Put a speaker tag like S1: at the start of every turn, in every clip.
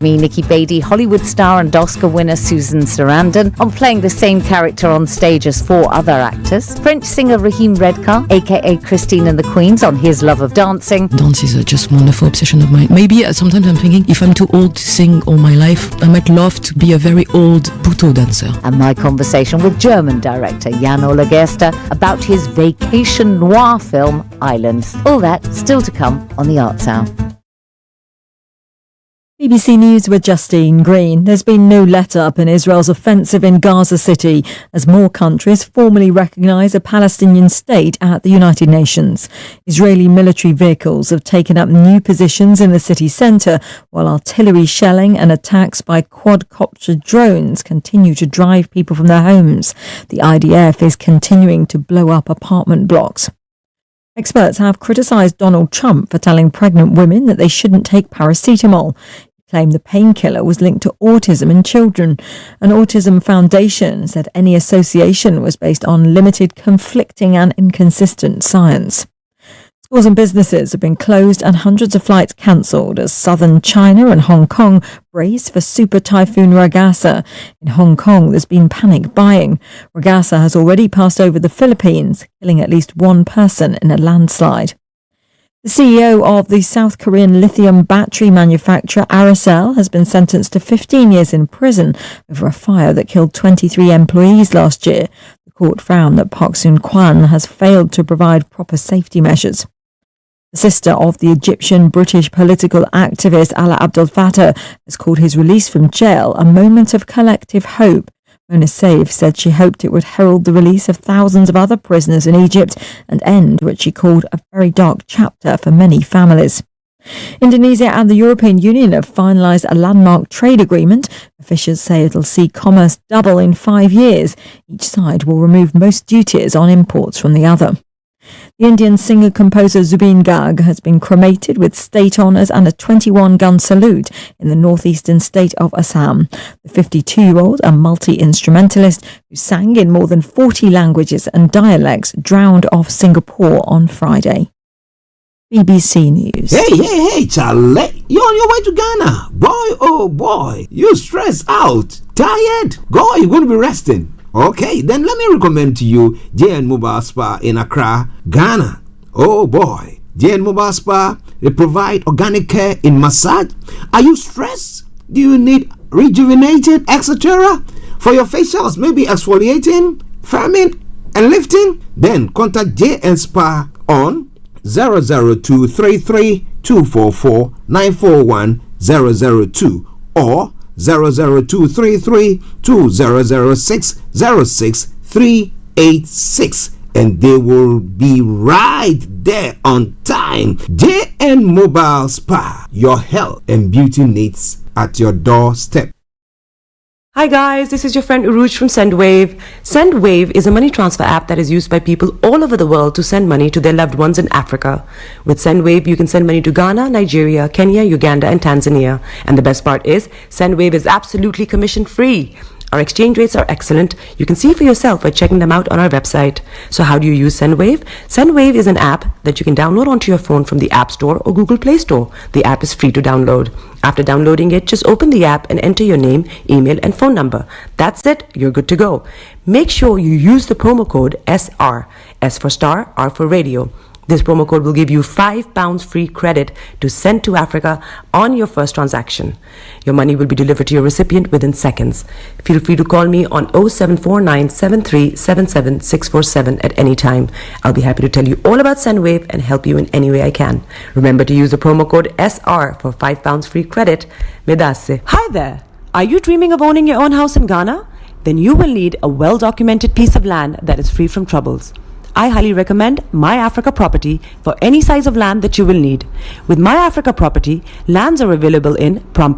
S1: Me, Nikki Beatty, Hollywood star and Oscar winner Susan Sarandon on playing the same character on stage as 4 other actors. French singer Raheem Redcar, aka Christine and the Queens, on his love of dancing.
S2: Dance is just a wonderful obsession of mine. Maybe sometimes I'm thinking if I'm too old to sing all my life, I might love to be a very old buto dancer.
S1: And my conversation with German director Jan-Ole Gerster about his vacation noir film Islands. All that still to come on the Arts Hour.
S3: BBC News with Justine Green. There's been no let-up in Israel's offensive in Gaza City as more countries formally recognise a Palestinian state at the United Nations. Israeli military vehicles have taken up new positions in the city centre, while artillery shelling and attacks by quadcopter drones continue to drive people from their homes. The IDF is continuing to blow up apartment blocks. Experts have criticised Donald Trump for telling pregnant women that they shouldn't take paracetamol. He claimed the painkiller was linked to autism in children. An autism foundation said any association was based on limited, conflicting and inconsistent science. Schools and businesses have been closed and hundreds of flights cancelled as southern China and Hong Kong brace for Super Typhoon Ragasa. In Hong Kong, there's been panic buying. Ragasa has already passed over the Philippines, killing at least one person in a landslide. The CEO of the South Korean lithium battery manufacturer Aracel has been sentenced to 15 years in prison over a fire that killed 23 employees last year. The court found that Park Soon-kwan has failed to provide proper safety measures. The sister of the Egyptian-British political activist Alaa Abdel Fattah has called his release from jail a moment of collective hope. Mona Saif said she hoped it would herald the release of thousands of other prisoners in Egypt and end what she called a very dark chapter for many families. Indonesia and the European Union have finalised a landmark trade agreement. Officials say it'll see commerce double in 5 years. Each side will remove most duties on imports from the other. The Indian singer-composer Zubeen Garg has been cremated with state honours and a 21-gun salute in the northeastern state of Assam. The 52-year-old, a multi-instrumentalist who sang in more than 40 languages and dialects, drowned off Singapore on Friday. BBC News.
S4: Hey, Charlie. You're on your way to Ghana. Boy, oh boy. You stressed out. Tired? Go, you're going to be resting. Okay, then let me recommend to you JN Mobile Spa in Accra, Ghana. Oh boy, JN Mobile Spa, they provide organic care in massage. Are you stressed? Do you need rejuvenated, etc.? For your facials, maybe exfoliating, firming, and lifting? Then contact JN Spa on 00233 244 941 002 or 00233 2006 06386, and they will be right there on time. JN Mobile Spa, your health and beauty needs at your doorstep.
S5: Hi guys, this is your friend Uruj from SendWave. SendWave is a money transfer app that is used by people all over the world to send money to their loved ones in Africa. With SendWave, you can send money to Ghana, Nigeria, Kenya, Uganda, and Tanzania. And the best part is, SendWave is absolutely commission-free. Our exchange rates are excellent. You can see for yourself by checking them out on our website. So how do you use SendWave? SendWave is an app that you can download onto your phone from the App Store or Google Play Store. The app is free to download. After downloading it, just open the app and enter your name, email, and phone number. That's it. You're good to go. Make sure you use the promo code SR. S for star, R for radio. This promo code will give you £5 free credit to send to Africa on your first transaction. Your money will be delivered to your recipient within seconds. Feel free to call me on 0749 7377 647 at any time. I'll be happy to tell you all about SendWave and help you in any way I can. Remember to use the promo code SR for £5 free credit. Medasse. Hi there. Are you dreaming of owning your own house in Ghana? Then you will need a well-documented piece of land that is free from troubles. I highly recommend My Africa Property for any size of land that you will need. With My Africa Property, lands are available in Pram,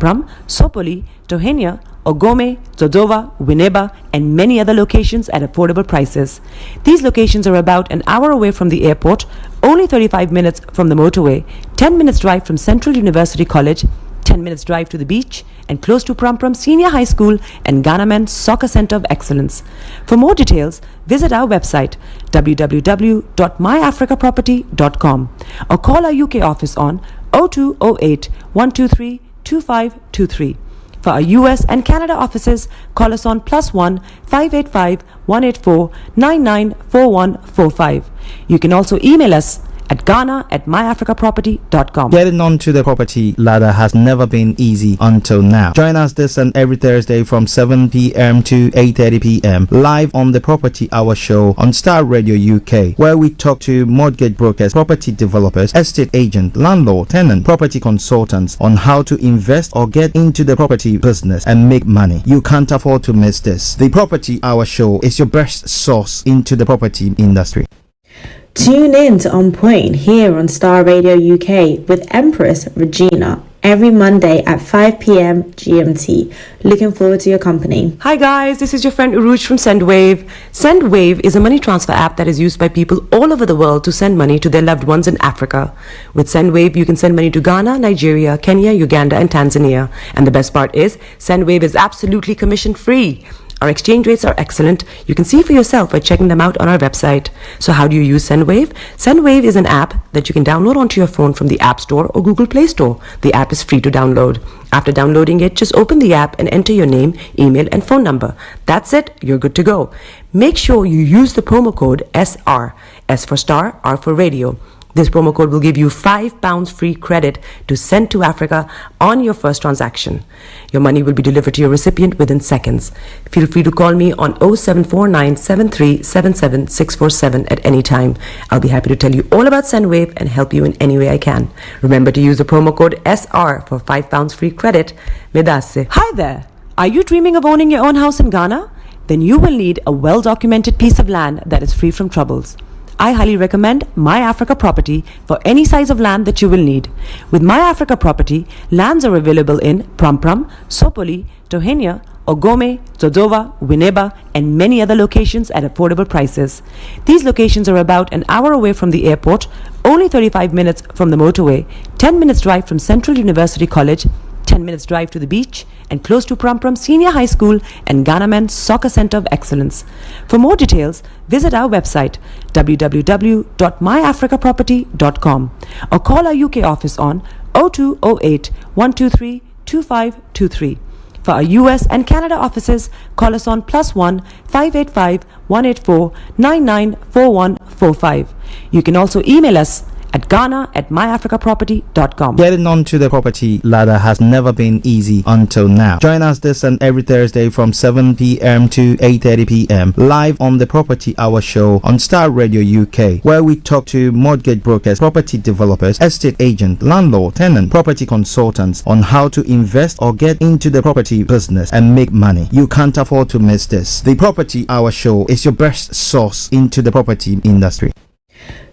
S5: Sopoli, Tohenia, Ogome, Dodova, Winneba, and many other locations at affordable prices. These locations are about an hour away from the airport, only 35 minutes from the motorway, 10 minutes drive from Central University College, 10 minutes drive to the beach, and close to Pram Senior High School and Ghana Men's Soccer Center of Excellence. For more details, visit our website www.myafricaproperty.com or call our UK office on 0208 123 2523. For our US and Canada offices, call us on +1 585 184 994145. You can also email us at ghana@myafricaproperty.com.
S6: Getting onto the property ladder has never been easy until now. Join us this and every Thursday from 7 p.m. to 8:30 p.m. live on the Property Hour show on Starr Radio UK, where we talk to mortgage brokers, property developers, estate agents, landlord, tenant, property consultants on how to invest or get into the property business and make money. You can't afford to miss this. The Property Hour show is your best source into the property industry.
S7: Tune in to On Point here on Starr Radio UK with Empress Regina every Monday at 5 p.m. GMT. Looking forward to your company.
S5: Hi guys, this is your friend Uruj from SendWave. SendWave is a money transfer app that is used by people all over the world to send money to their loved ones in Africa. With SendWave, you can send money to Ghana, Nigeria, Kenya, Uganda, and Tanzania. And the best part is, SendWave is absolutely commission free. Our exchange rates are excellent. You can see for yourself by checking them out on our website. So how do you use SendWave? SendWave is an app that you can download onto your phone from the App Store or Google Play Store. The app is free to download. After downloading it, just open the app and enter your name, email, and phone number. That's it. You're good to go. Make sure you use the promo code SR. S for Star, R for Radio. This promo code will give you £5 free credit to send to Africa on your first transaction. Your money will be delivered to your recipient within seconds. Feel free to call me on 0749 7377 647 at any time. I'll be happy to tell you all about SendWave and help you in any way I can. Remember to use the promo code SR for £5 free credit. Medasse. Hi there. Are you dreaming of owning your own house in Ghana? Then you will need a well-documented piece of land that is free from troubles. I highly recommend My Africa Property for any size of land that you will need. With My Africa Property, lands are available in Prampram, Sopoli, Tohenia, Ogome, Dodova, Winneba, and many other locations at affordable prices. These locations are about an hour away from the airport, only 35 minutes from the motorway, 10 minutes drive from Central University College, 10 minutes drive to the beach, and close to Prampram Senior High School and Ghana Men's Soccer Center of Excellence. For more details, visit our website www.myafricaproperty.com or call our UK office on 0208 123 2523. For our US and Canada offices, call us on +1 585 184 994145. You can also email us at ghana@myafricaproperty.com.
S6: Getting onto the property ladder has never been easy until now. Join us this and every Thursday from 7 p.m. to 8:30 p.m. live on the Property Hour show on Starr Radio UK, where we talk to mortgage brokers, property developers, estate agents, landlord, tenant, property consultants on how to invest or get into the property business and make money. You can't afford to miss this. The Property Hour show is your best source into the property industry.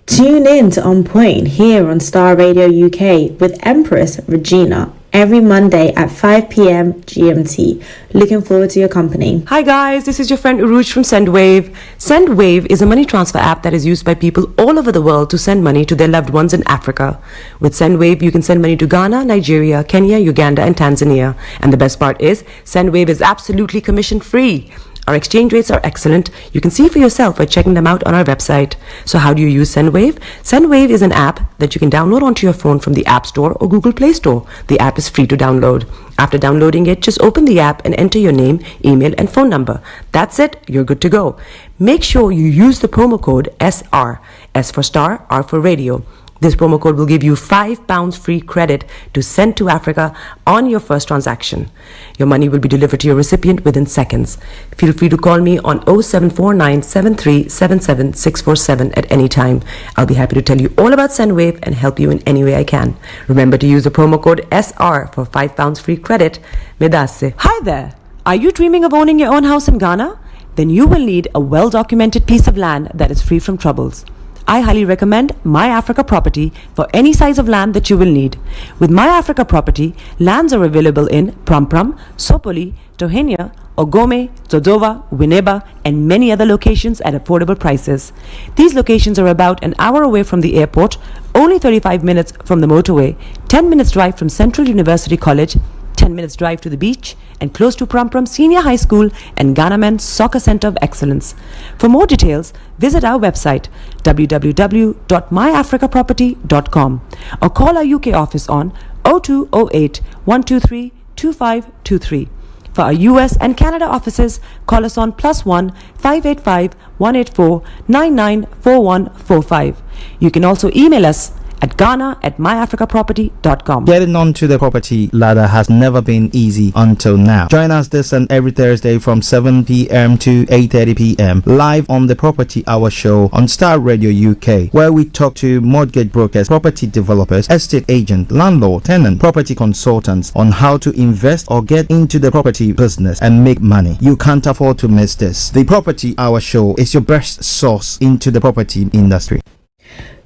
S7: Tune in to On Point here on Starr Radio UK with Empress Regina every Monday at 5 p.m. GMT. Looking forward to your company.
S5: Hi guys, this is your friend Uruj from SendWave. SendWave is a money transfer app that is used by people all over the world to send money to their loved ones in Africa. With SendWave, you can send money to Ghana, Nigeria, Kenya, Uganda, and Tanzania. And the best part is, SendWave is absolutely commission free. Our exchange rates are excellent. You can see for yourself by checking them out on our website. So how do you use SendWave? SendWave is an app that you can download onto your phone from the App Store or Google Play Store. The app is free to download. After downloading it, just open the app and enter your name, email, and phone number. That's it. You're good to go. Make sure you use the promo code SR. S for Star, R for Radio. This promo code will give you £5 free credit to send to Africa on your first transaction. Your money will be delivered to your recipient within seconds. Feel free to call me on 0749 7377 647 at any time. I'll be happy to tell you all about SendWave and help you in any way I can. Remember to use the promo code SR for £5 free credit. Medasse. Hi there. Are you dreaming of owning your own house in Ghana? Then you will need a well-documented piece of land that is free from troubles. I highly recommend My Africa Property for any size of land that you will need. With My Africa Property, lands are available in Prampram, Sopoli, Tohenia, Ogome, Dodova, Winneba, and many other locations at affordable prices. These locations are about an hour away from the airport, only 35 minutes from the motorway, 10 minutes drive from Central University College, 10 minutes drive to the beach, and close to Prampram Senior High School and Ghana Men's Soccer Center of Excellence. For more details, visit our website www.myafricaproperty.com or call our UK office on 0208 123 2523. For our US and Canada offices, call us on +1 585 184 994145. You can also email us at ghana@myafricaproperty.com.
S6: Getting onto the property ladder has never been easy until now. Join us this and every Thursday from 7 p.m. to 8:30 p.m. live on the Property Hour show on Starr Radio UK, where we talk to mortgage brokers, property developers, estate agents, landlord, tenant, property consultants on how to invest or get into the property business and make money. You can't afford to miss this. The Property Hour show is your best source into the property industry.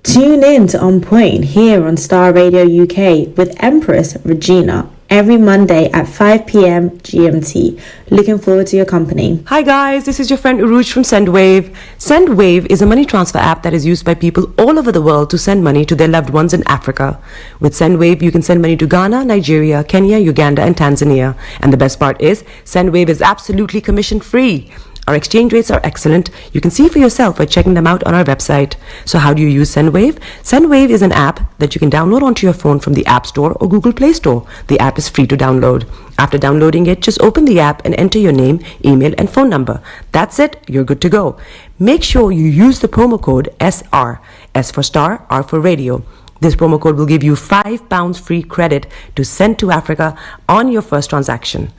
S7: Tune in to On Point here on Starr Radio UK with Empress Regina every Monday at 5 p.m. GMT. Looking forward to your company.
S5: Hi guys, this is your friend Uruj from SendWave. SendWave is a money transfer app that is used by people all over the world to send money to their loved ones in Africa. With SendWave, you can send money to Ghana, Nigeria, Kenya, Uganda, and Tanzania. And the best part is, SendWave is absolutely commission free. Our exchange rates are excellent. You can see for yourself by checking them out on our website. So how do you use SendWave? SendWave is an app that you can download onto your phone from the App Store or Google Play Store. The app is free to download. After downloading it, just open the app and enter your name, email, and phone number. That's it. You're good to go. Make sure you use the promo code SR. S for star, R for radio. This promo code will give you £5 free credit to send to Africa on your first transaction.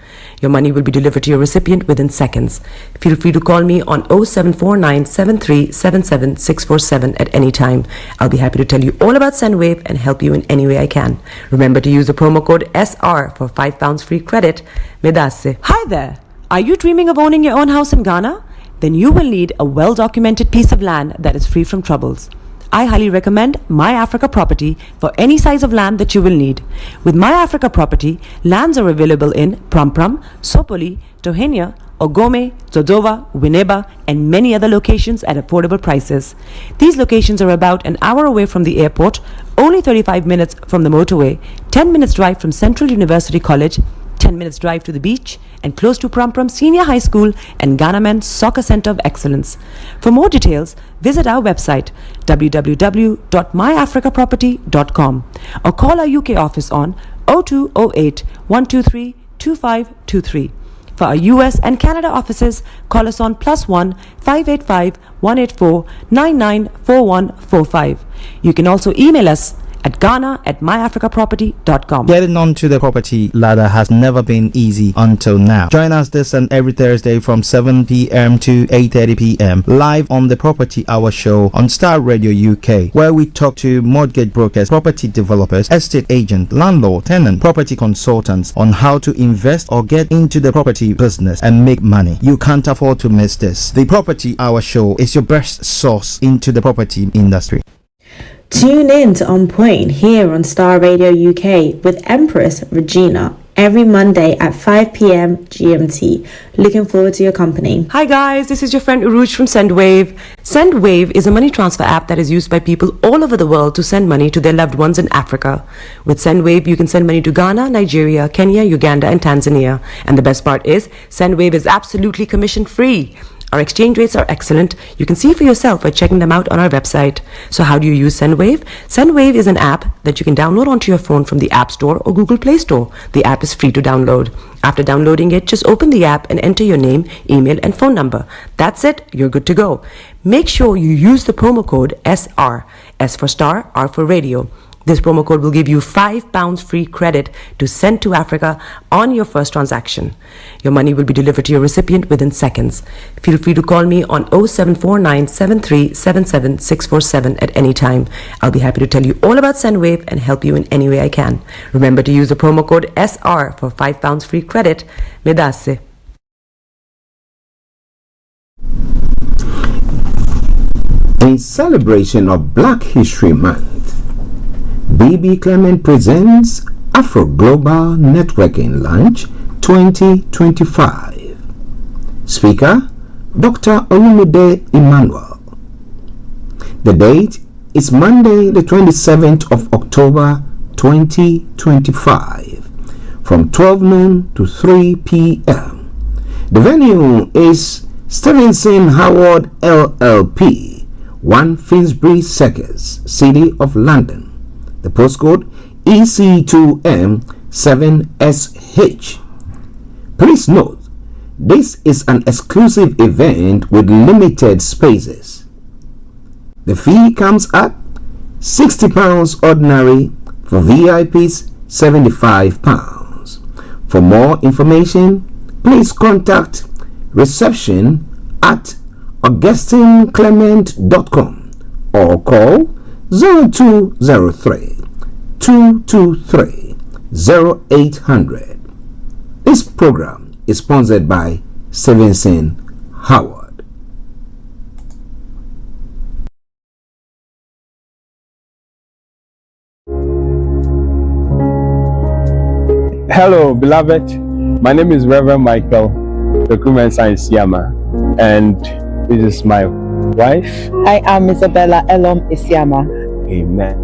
S5: Your money will be delivered to your recipient within seconds. Feel free to call me on 0749 7377 647 at any time. I'll be happy to tell you all about SendWave and help you in any way I can. Remember to use the promo code SR for £5 free credit. Medasse. Hi there. Are you dreaming of owning your own house in Ghana? Then you will need a well-documented piece of land that is free from troubles. I highly recommend My Africa Property for any size of land that you will need. With My Africa Property, lands are available in Prampram, Sopoli, Tohenia, Ogome, Dodova, Winneba, and many other locations at affordable prices. These locations are about an hour away from the airport, only 35 minutes from the motorway, 10 minutes drive from Central University College, 10 minutes drive to the beach, and close to Prampram Senior High School and Ghanaman Soccer Center of Excellence. For more details, visit our website www.myafricaproperty.com or call our UK office on 0208 123 2523. For our US and Canada offices, call us on +1 585 184 994145. You can also email us at ghana@myafricaproperty.com.
S6: Getting onto the property ladder has never been easy until now. Join us this and every Thursday from 7 p.m. to 8:30 p.m. live on the Property Hour show on Starr Radio UK, where we talk to mortgage brokers, property developers, estate agents, landlord, tenant, property consultants on how to invest or get into the property business and make money. You can't afford to miss this. The Property Hour show is your best source into the property industry.
S7: Tune in to On Point here on Starr Radio UK with Empress Regina every Monday at 5 p.m. GMT. Looking forward to your company.
S5: Hi guys, this is your friend Uruj from SendWave. SendWave is a money transfer app that is used by people all over the world to send money to their loved ones in Africa. With SendWave, you can send money to Ghana, Nigeria, Kenya, Uganda, and Tanzania. And the best part is, SendWave is absolutely commission free. Our exchange rates are excellent. You can see for yourself by checking them out on our website. So how do you use SendWave? SendWave is an app that you can download onto your phone from the App Store or Google Play Store. The app is free to download. After downloading it, just open the app and enter your name, email, and phone number. That's it. You're good to go. Make sure you use the promo code SR. S for star, R for radio. This promo code will give you £5 free credit to send to Africa on your first transaction. Your money will be delivered to your recipient within seconds. Feel free to call me on 0749 7377 647 at any time. I'll be happy to tell you all about SendWave and help you in any way I can. Remember to use the promo code SR for £5 free credit. Medasse.
S4: In celebration of Black History Month, BB Clement presents Afro Global Networking Lunch 2025. Speaker, Dr. Olumide Emmanuel. The date is Monday, the 27th of October 2025 from 12 noon to 3 p.m. The venue is Stevenson Howard LLP, 1 Finsbury Circus, City of London. The postcode EC2M7SH. Please note, this is an exclusive event with limited spaces. The fee comes at £60 ordinary, for VIPs £75. For more information, please contact reception at augustineclement.com or call 0203 223 0800. This program is sponsored by Stevenson Howard.
S8: Hello, beloved. My name is Reverend Michael Recruitment Science Yama, and this is my wife.
S9: I am Isabella Elom Isiama.
S8: Amen.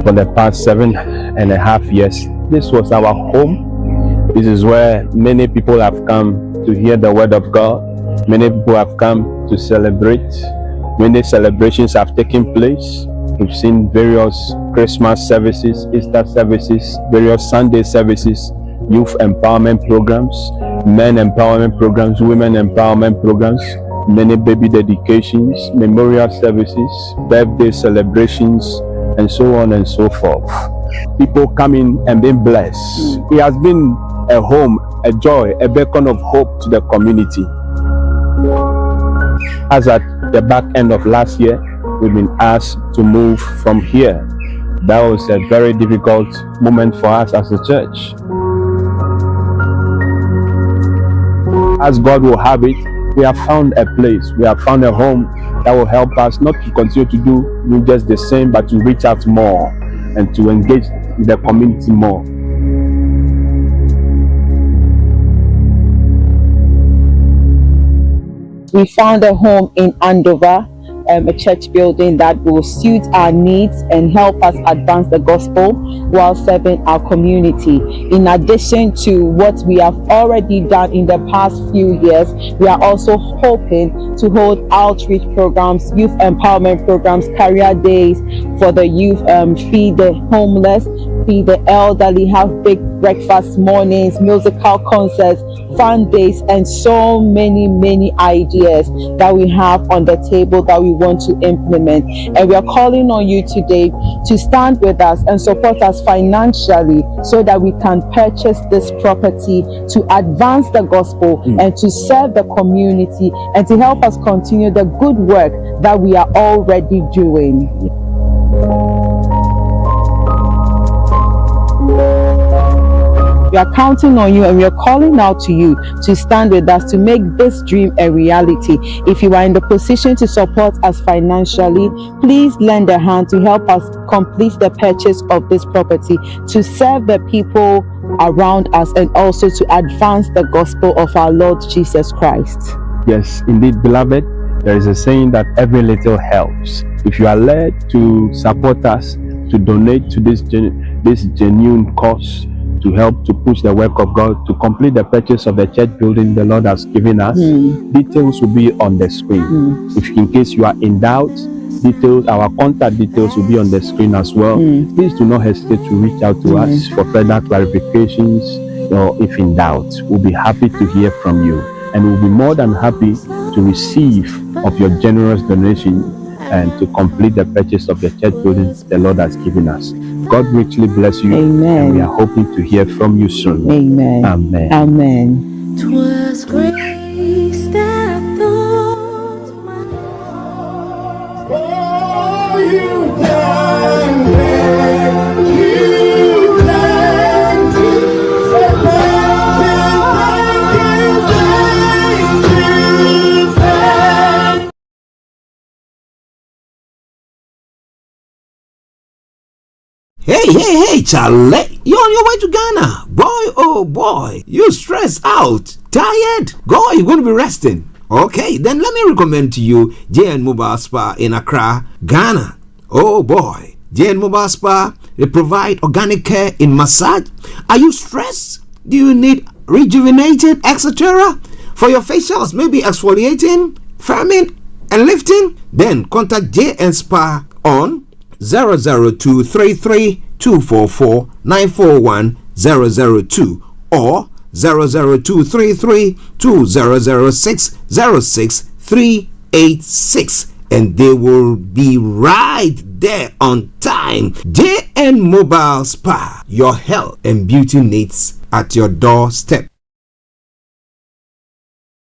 S8: For the past 7.5 years, this was our home. This is where many people have come to hear the word of God. Many people have come to celebrate. Many celebrations have taken place. We've seen various Christmas services, Easter services, various Sunday services, youth empowerment programs, men empowerment programs, women empowerment programs, many baby dedications, memorial services, birthday celebrations, and so on and so forth. People coming and being blessed. It has been a home, a joy, a beacon of hope to the community. As at the back end of last year, we've been asked to move from here. That was a very difficult moment for us as a church. As God will have it, we have found a place, we have found a home that will help us not to continue to do just the same, but to reach out more and to engage the community more.
S9: We found a home in Andover, a church building that will suit our needs and help us advance the gospel while serving our community. In addition to what we have already done in the past few years, we are also hoping to hold outreach programs, youth empowerment programs, career days for the youth, feed the homeless, feed the elderly, have big breakfast mornings, musical concerts, fun days, and so many ideas that we have on the table that we want to implement. And we are calling on you today to stand with us and support us financially so that we can purchase this property to advance the gospel and to serve the community and to help us continue the good work that we are already doing. We are counting on you and we are calling out to you to stand with us to make this dream a reality. If you are in the position to support us financially, please lend a hand to help us complete the purchase of this property, to serve the people around us and also to advance the gospel of our Lord Jesus Christ.
S8: Yes, indeed, beloved, there is a saying that every little helps. If you are led to support us, to donate to this genuine cause, to help to push the work of God, to complete the purchase of the church building the Lord has given us, details will be on the screen. If in case you are in doubt, details, our contact details will be on the screen as well. Please do not hesitate to reach out to us for further clarifications, or if in doubt, we'll be happy to hear from you, and we'll be more than happy to receive of your generous donation and to complete the purchase of the church buildings the Lord has given us. God richly bless you.
S9: Amen.
S8: And we are hoping to hear from you soon.
S9: Amen.
S8: Amen.
S9: Amen.
S10: 'Twas grace that thought my
S4: Hey, Charlie, you're on your way to Ghana. Boy, oh boy, you stressed out, tired? Go, you're going to be resting. Okay, then let me recommend to you JN Mobile Spa in Accra, Ghana. Oh boy, JN Mobile Spa, they provide organic care in massage. Are you stressed? Do you need rejuvenated, etc.? For your facials, maybe exfoliating, firming, and lifting? Then contact JN Spa on 00233 244 941 002 or 00233 2006 06386, and they will be right there on time. JN Mobile Spa, your health and beauty needs at your doorstep.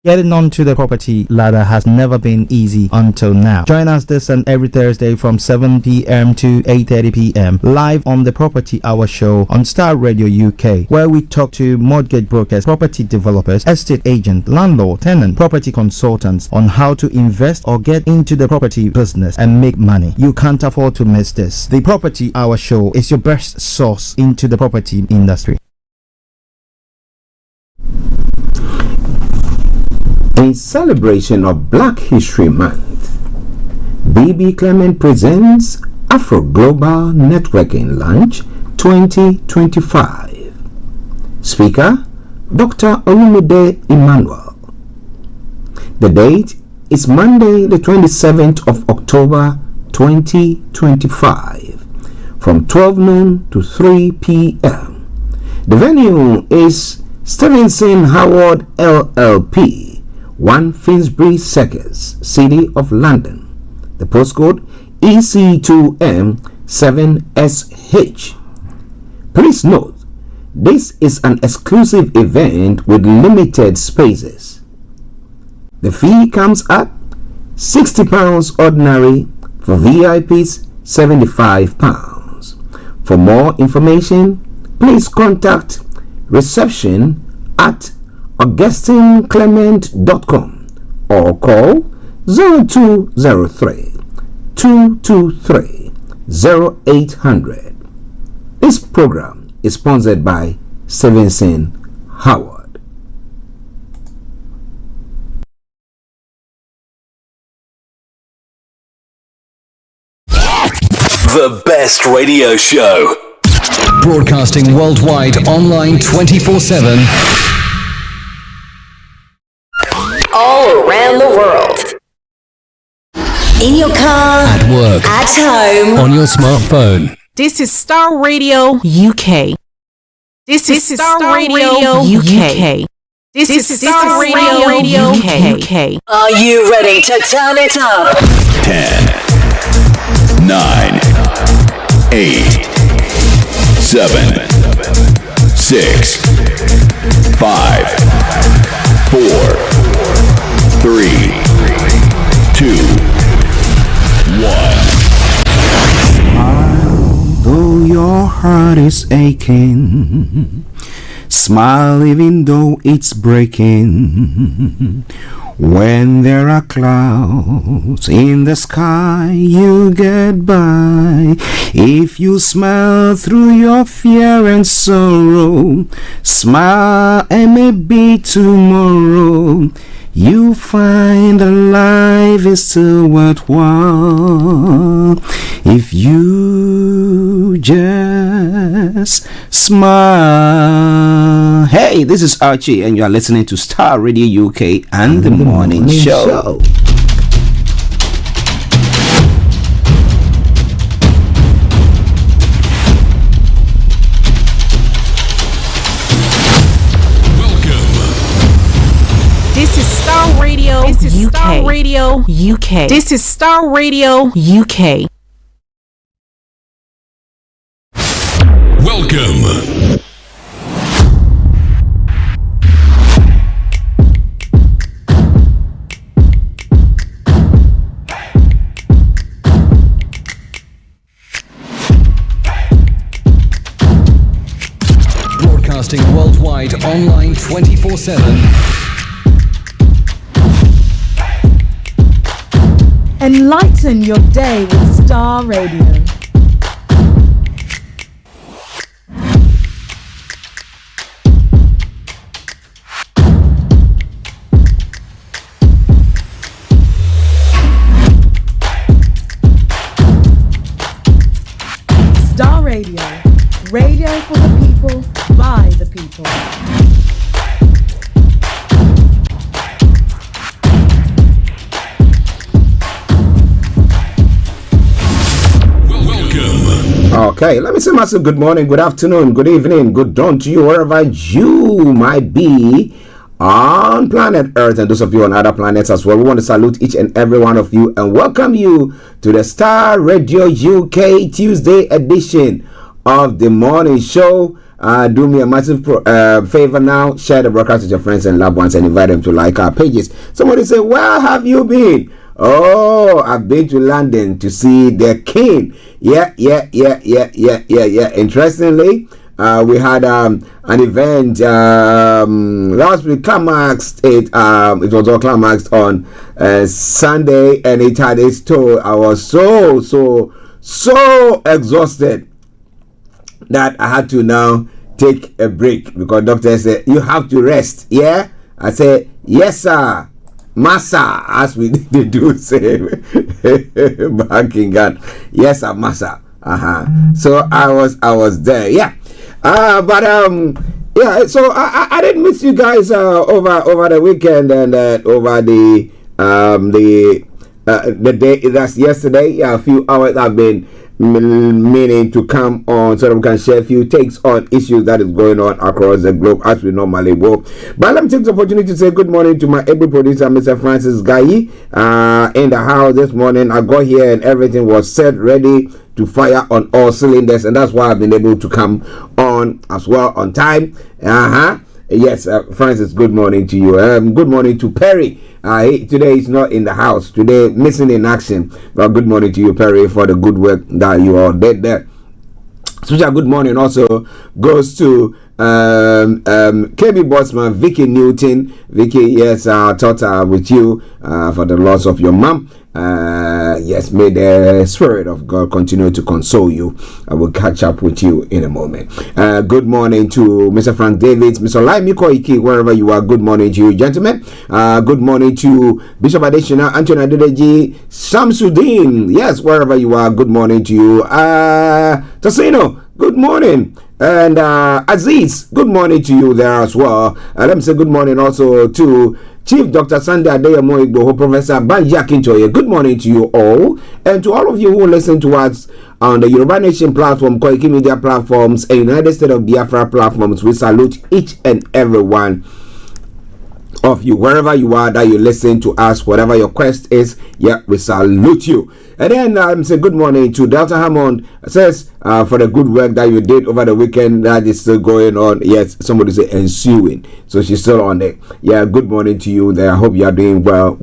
S6: Getting onto the property ladder has never been easy until now. Join us this and every Thursday from 7 p.m. to 8:30 p.m. live on the Property Hour Show on Starr Radio UK, where we talk to mortgage brokers, property developers, estate agents, landlord, tenant, property consultants on how to invest or get into the property business and make money. You can't afford to miss this. The Property Hour Show is your best source into the property industry.
S4: In celebration of Black History Month, BB Clement presents Afro Global Networking Lunch 2025. Speaker, Dr. Olumide Emmanuel. The date is Monday, the 27th of October 2025, from 12 noon to 3 p.m. The venue is Stevenson Howard LLP, 1 Finsbury Circus, City of London. The postcode EC2M7SH. Please note, this is an exclusive event with limited spaces. The fee comes at £60 ordinary, for VIPs £75. For more information, please contact reception at AugustineClement.com or call 0203 223 0800. This program is sponsored by Stevenson Howard.
S11: The best radio show. Broadcasting worldwide, online 24/7.
S12: All around the world. In your car,
S11: At work,
S12: at home,
S11: on your smartphone.
S13: This is Starr Radio UK. This is Starr Radio UK. This is Starr Radio UK.
S12: Are you ready to turn it up?
S11: 10, 9, 8, 7, 6, 5, 4, 3, 2, 1.
S4: Though your heart is aching, smile even though it's breaking. When there are clouds in the sky, you get by. If you smile through your fear and sorrow, smile and maybe tomorrow you find that life is still worthwhile if you just smile. Hey, this is Archie and you are listening to Starr Radio UK and the Morning Show.
S13: This is Starr Radio UK. Starr Radio UK. This is Starr Radio UK.
S11: Welcome. Broadcasting worldwide, online 24/7.
S14: Enlighten your day with Starr Radio. Starr Radio. Radio for the people, by the people.
S4: Okay, let me say massive good morning, good afternoon, good evening, good dawn to you wherever you might be on planet Earth and those of you on other planets as well. We want to salute each and every one of you and welcome you to the Star Radio UK Tuesday edition of the morning show. Do me a massive favor now, share the broadcast with your friends and loved ones and invite them to like our pages. Somebody say, where have you been? Oh, I've been to London to see the king. Yeah. Interestingly, we had an event last week, climaxed it. It was all climaxed on Sunday, and it had its toll. I was so exhausted that I had to now take a break because doctor said you have to rest. Yeah, I said yes, sir. Massa, as we do say back in Ghana. Yes, sir, massa. So I was there. Yeah. Yeah. So I didn't miss you guys over the weekend and over the day that's yesterday. Yeah, a few hours I've been meaning to come on so that we can share a few takes on issues that is going on across the globe as we normally will. But let me take this opportunity to say good morning to my able producer, Mr. Francis Gayi, in the house this morning. I got here and everything was set ready to fire on all cylinders, and that's why I've been able to come on as well on time. Yes, Francis, good morning to you. Good morning to Perry. Today he's not in the house. Today, missing in action. But good morning to you, Perry, for the good work that you all did there. Special good morning also goes to KB Bossman, Vicky Newton. Vicky, yes, I thought with you for the loss of your mom. Yes, may the Spirit of God continue to console you. I will catch up with you in a moment. Good morning to Mr. Frank Davids, Mr. Lai Mikoiki, wherever you are. Good morning to you, gentlemen. Good morning to Bishop Adeshina, Anthony Adedeji, Samsudin. Yes, wherever you are. Good morning to you. Tosino, good morning. And Aziz, good morning to you there as well. Let me say good morning also to Chief Dr. Sunday Adeyemo Igboho, Professor Banji Akintoye. Good morning to you all. And to all of you who listen to us on the Yoruba Nation platform, Koiki Media platforms, and United States of Biafra platforms, we salute each and every one of you, wherever you are that you listen to us, whatever your quest is. Yeah, we salute you. And then say good morning to Delta Hammond. Says for the good work that you did over the weekend, that is still going on. Yes, somebody say ensuing, so she's still on there. Yeah, good morning to you there. I hope you are doing well.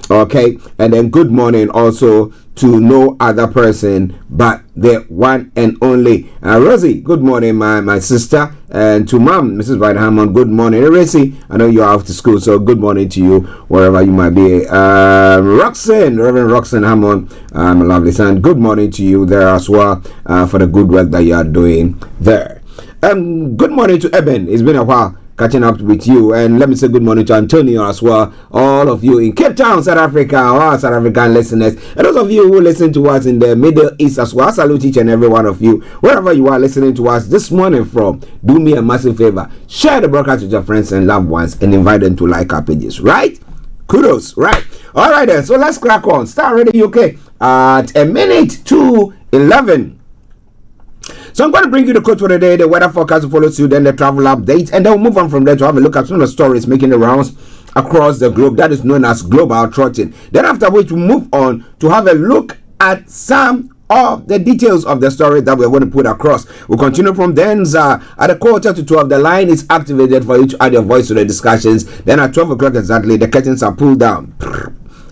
S4: Okay, and then good morning also to no other person but the one and only Rosie. Good morning, my sister. And to Mom, Mrs. White Hammond, good morning. Rosie, I know you're off to school, so good morning to you wherever you might be. Reverend Roxanne Hammond, my lovely son, good morning to you there as well for the good work that you are doing there. Good morning to Eben. It's been a while catching up with you, and let me say good morning to Antonio as well, all of you in Cape Town, South Africa, all South African listeners, and those of you who listen to us in the Middle East as well. I salute each and every one of you wherever you are listening to us this morning from. Do me a massive favor, share the broadcast with your friends and loved ones and invite them to like our pages, right? Kudos, right? All right then, so let's crack on. Star Radio UK at 11:10. So I'm going to bring you the quote for the day, the weather forecast follows you, then the travel update, and then we'll move on from there to have a look at some of the stories making the rounds across the globe. That is known as global trotting. Then after which we move on to have a look at some of the details of the story that we're going to put across. We'll continue from then. At 11:45, the line is activated for you to add your voice to the discussions. Then at 12 o'clock exactly, the curtains are pulled down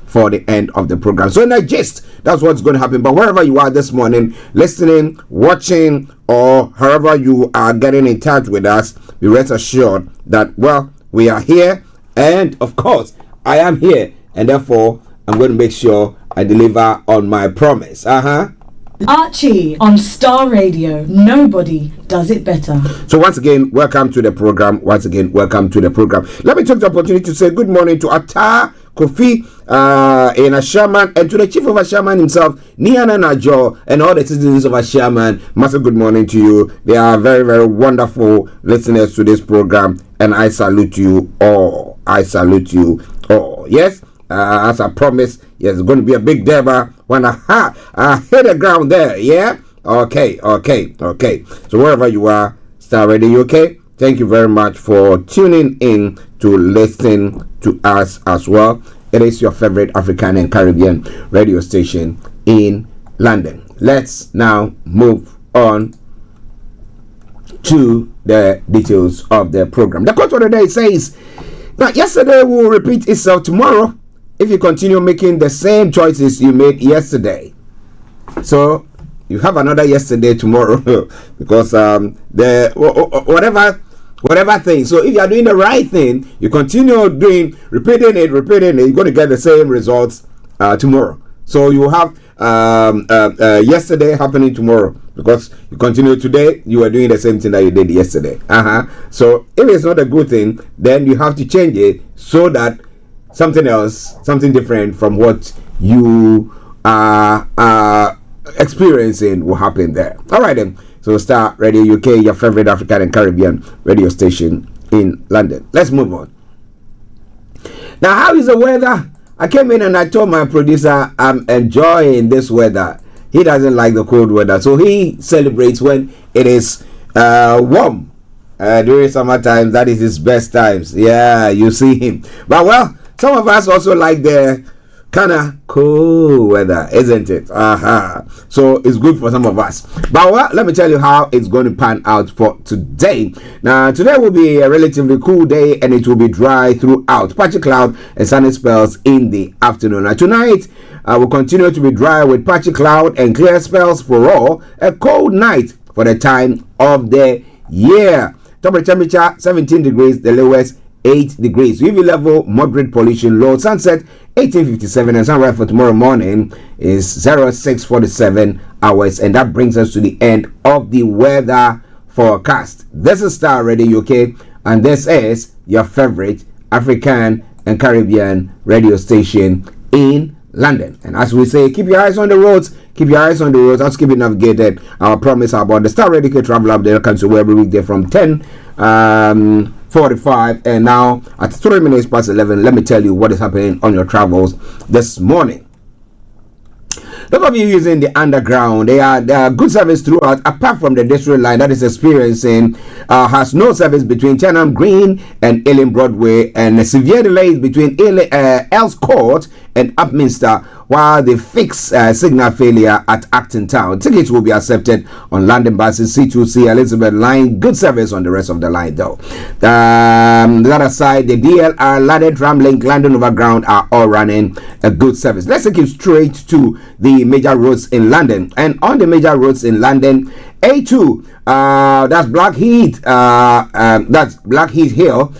S4: for the end of the program. So in that gist, that's what's going to happen. But wherever you are this morning, listening, watching, or however you are getting in touch with us, be rest assured that, well, we are here, and of course I am here, and therefore I'm going to make sure I deliver on my promise.
S14: Archie on Star Radio. Nobody does it better.
S4: So once again, welcome to the program. Let me take the opportunity to say good morning to Atta Kofi in Ashaman, and to the chief of Ashaman himself, Niana Najo, and all the citizens of Ashaman. Massive good morning to you. They are very, very wonderful listeners to this program, and I salute you all. Yes, as I promised, yes, it's going to be a big deba when I hit the ground there. Yeah. Okay. So wherever you are, Star Radio UK, thank you very much for tuning in to listen to us as well. It is your favorite African and Caribbean radio station in London. Let's now move on to the details of the program. The quote of the day says, "Now, yesterday will repeat itself tomorrow if you continue making the same choices you made yesterday." So you have another yesterday tomorrow because whatever thing. So if you are doing the right thing, you continue repeating it, you're going to get the same results tomorrow. So you have yesterday happening tomorrow because you continue today, you are doing the same thing that you did yesterday. So if it's not a good thing, then you have to change it so that something else, something different from what you are experiencing will happen there. All right then. So Star Radio UK, your favorite African and Caribbean radio station in London. Let's move on. Now, how is the weather? I came in and I told my producer I'm enjoying this weather. He doesn't like the cold weather, so he celebrates when it is warm. During summer times, that is his best times. Yeah, you see him. But well, some of us also like the kind of cool weather, isn't it? So it's good for some of us. But well, let me tell you how it's going to pan out for today. Now, today will be a relatively cool day and it will be dry throughout. Patchy cloud and sunny spells in the afternoon. Now, tonight will continue to be dry with patchy cloud and clear spells for all. A cold night for the time of the year. Top temperature 17 degrees, the lowest 8 degrees. UV level moderate pollution low. Sunset 18:57 and sunrise for tomorrow morning is 06:47 hours, and that brings us to the end of the weather forecast. This is Star Radio UK, and this is your favorite African and Caribbean radio station in London. And as we say, keep your eyes on the roads. Keep your eyes on the roads. Let's keep it navigated. Our promise about the Star Radio UK travel update comes to every weekday from 10:45, and now at 3 minutes past 11, let me tell you what is happening on your travels this morning. Those of you using the underground, they are good service throughout, apart from the district line that is experiencing has no service between Chenham Green and Ealing Broadway, and severe delays between Earls Court and Upminster, while they fix signal failure at Acton Town. Tickets will be accepted on London buses, C2C, Elizabeth Line. Good service on the rest of the line though. The other side, the DLR, London Tram Link, London Overground are all running a good service. Let's take you straight to the major roads in London. And on the major roads in London, A2, that's Blackheath Hill,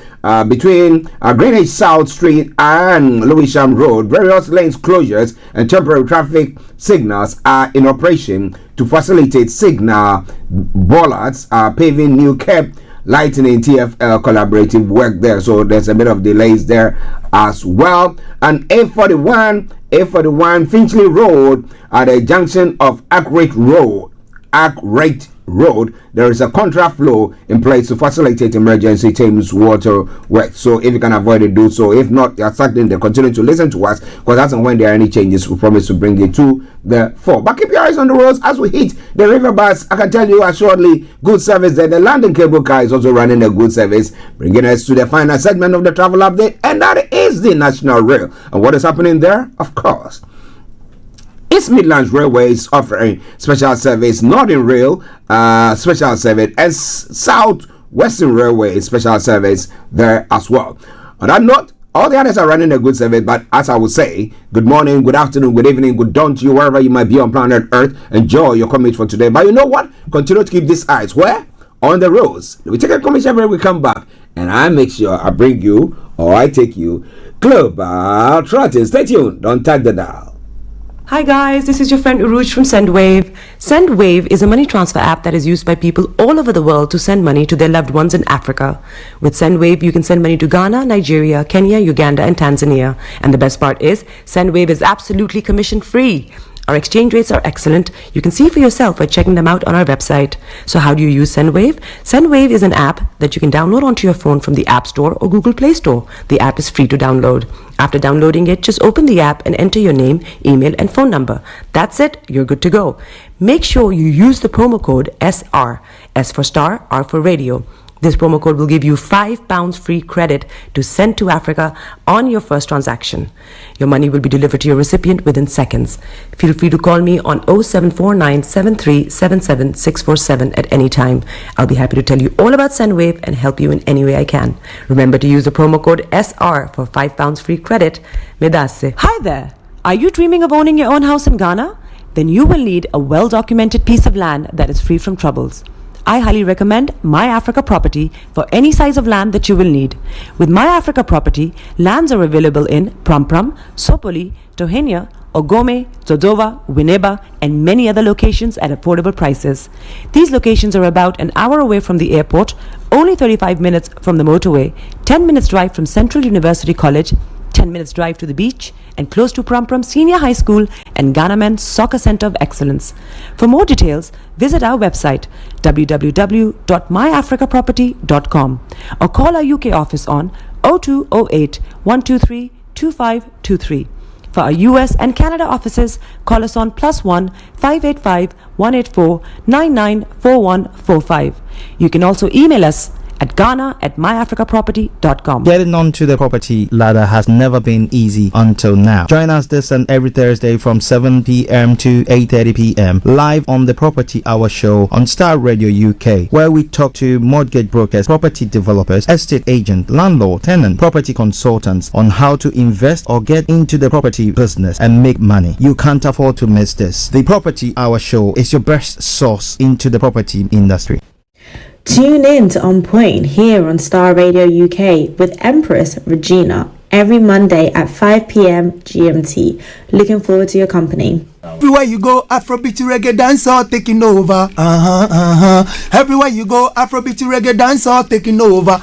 S4: between Greenwich South Street and Lewisham Road. Various lanes closures and temporary traffic signals are in operation to facilitate signal bollards, paving new curb lightning TFL collaborative work there, so there's a bit of delays there as well. And A41 Finchley Road at the junction of Arkwright Road, there is a contract flow in place to facilitate emergency Thames water work. So if you can avoid it, do so. If not, you're starting to continue to listen to us, because that's when there are any changes, we promise to bring it to the fore. But keep your eyes on the roads as we hit the river bus. I can tell you assuredly, good service there. The London Cable Car is also running a good service, bringing us to the final segment of the travel update, and that is the National Rail. And what is happening there? Of course, East Midlands Railway is offering special service. Northern Rail special service, and South Western Railway special service there as well. On that note, all the others are running a good service, but as I would say, good morning, good afternoon, good evening, good dawn to you wherever you might be on planet Earth. Enjoy your commute for today. But you know what? Continue to keep these eyes where? On the roads. We take a commission when we come back, and I make sure I bring you, or I take you, Global Trotting. Stay tuned. Don't tag the dial.
S5: Hi guys, this is your friend Uruj from SendWave. SendWave is a money transfer app that is used by people all over the world to send money to their loved ones in Africa. With SendWave, you can send money to Ghana, Nigeria, Kenya, Uganda, and Tanzania. And the best part is, SendWave is absolutely commission free. Our exchange rates are excellent. You can see for yourself by checking them out on our website. So how do you use SendWave? SendWave is an app that you can download onto your phone from the App Store or Google Play Store. The app is free to download. After downloading it, just open the app and enter your name, email, and phone number. That's it. You're good to go. Make sure you use the promo code SR. S for Star, R for Radio. This promo code will give you £5 free credit to send to Africa on your first transaction. Your money will be delivered to your recipient within seconds. Feel free to call me on 0749 7377 647 at any time. I'll be happy to tell you all about SendWave and help you in any way I can. Remember to use the promo code SR for £5 free credit. Medasse. Hi there. Are you dreaming of owning your own house in Ghana? Then you will need a well-documented piece of land that is free from troubles. I highly recommend My Africa Property for any size of land that you will need. With My Africa Property, lands are available in Pram, Sopoli, Tohenia, Ogome, Dodova, Winneba, and many other locations at affordable prices. These locations are about an hour away from the airport, only 35 minutes from the motorway, 10 minutes drive from Central University College, 10 minutes drive to the beach, and close to Pram Senior High School and Ghanaman Soccer Center of Excellence. For more details, visit our website www.myafricaproperty.com or call our UK office on 0208 123 2523. For our US and Canada offices, call us on +1 585 184 994145. You can also email us at ghana@myafricaproperty.com.
S6: Getting onto the property ladder has never been easy until now. Join us this and every Thursday from 7 p.m. to 8:30 p.m. live on the Property Hour Show on Starr Radio UK, where we talk to mortgage brokers, property developers, estate agents, landlord, tenant, property consultants on how to invest or get into the property business and make money. You can't afford to miss this. The Property Hour Show is your best source into the property industry.
S7: Tune in to On Point here on Star Radio UK with Empress Regina every Monday at 5 p.m. GMT. Looking forward to your company.
S15: Everywhere you go, Afrobeat reggae dancehall taking over. Everywhere you go, Afrobeat reggae dancehall taking over.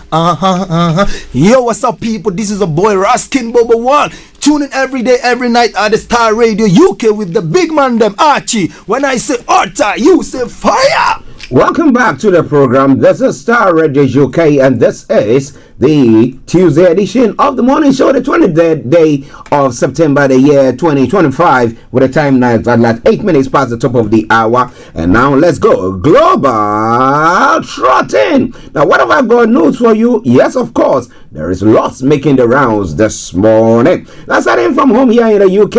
S15: Yo, what's up, people? This is a boy Raskin Bobo One. Tune in every day, every night at the Star Radio UK with the big man them Archie. When I say Arta, you say fire.
S4: Welcome back to the program. This is Star Radio UK, and this is the Tuesday edition of the morning show, the 23rd day of September, the year 2025, with a time now at like 8 minutes past the top of the hour. And now let's go global trotting. Now, what have I got news for you? Yes, of course, there is lots making the rounds this morning. Now, starting from home here in the UK,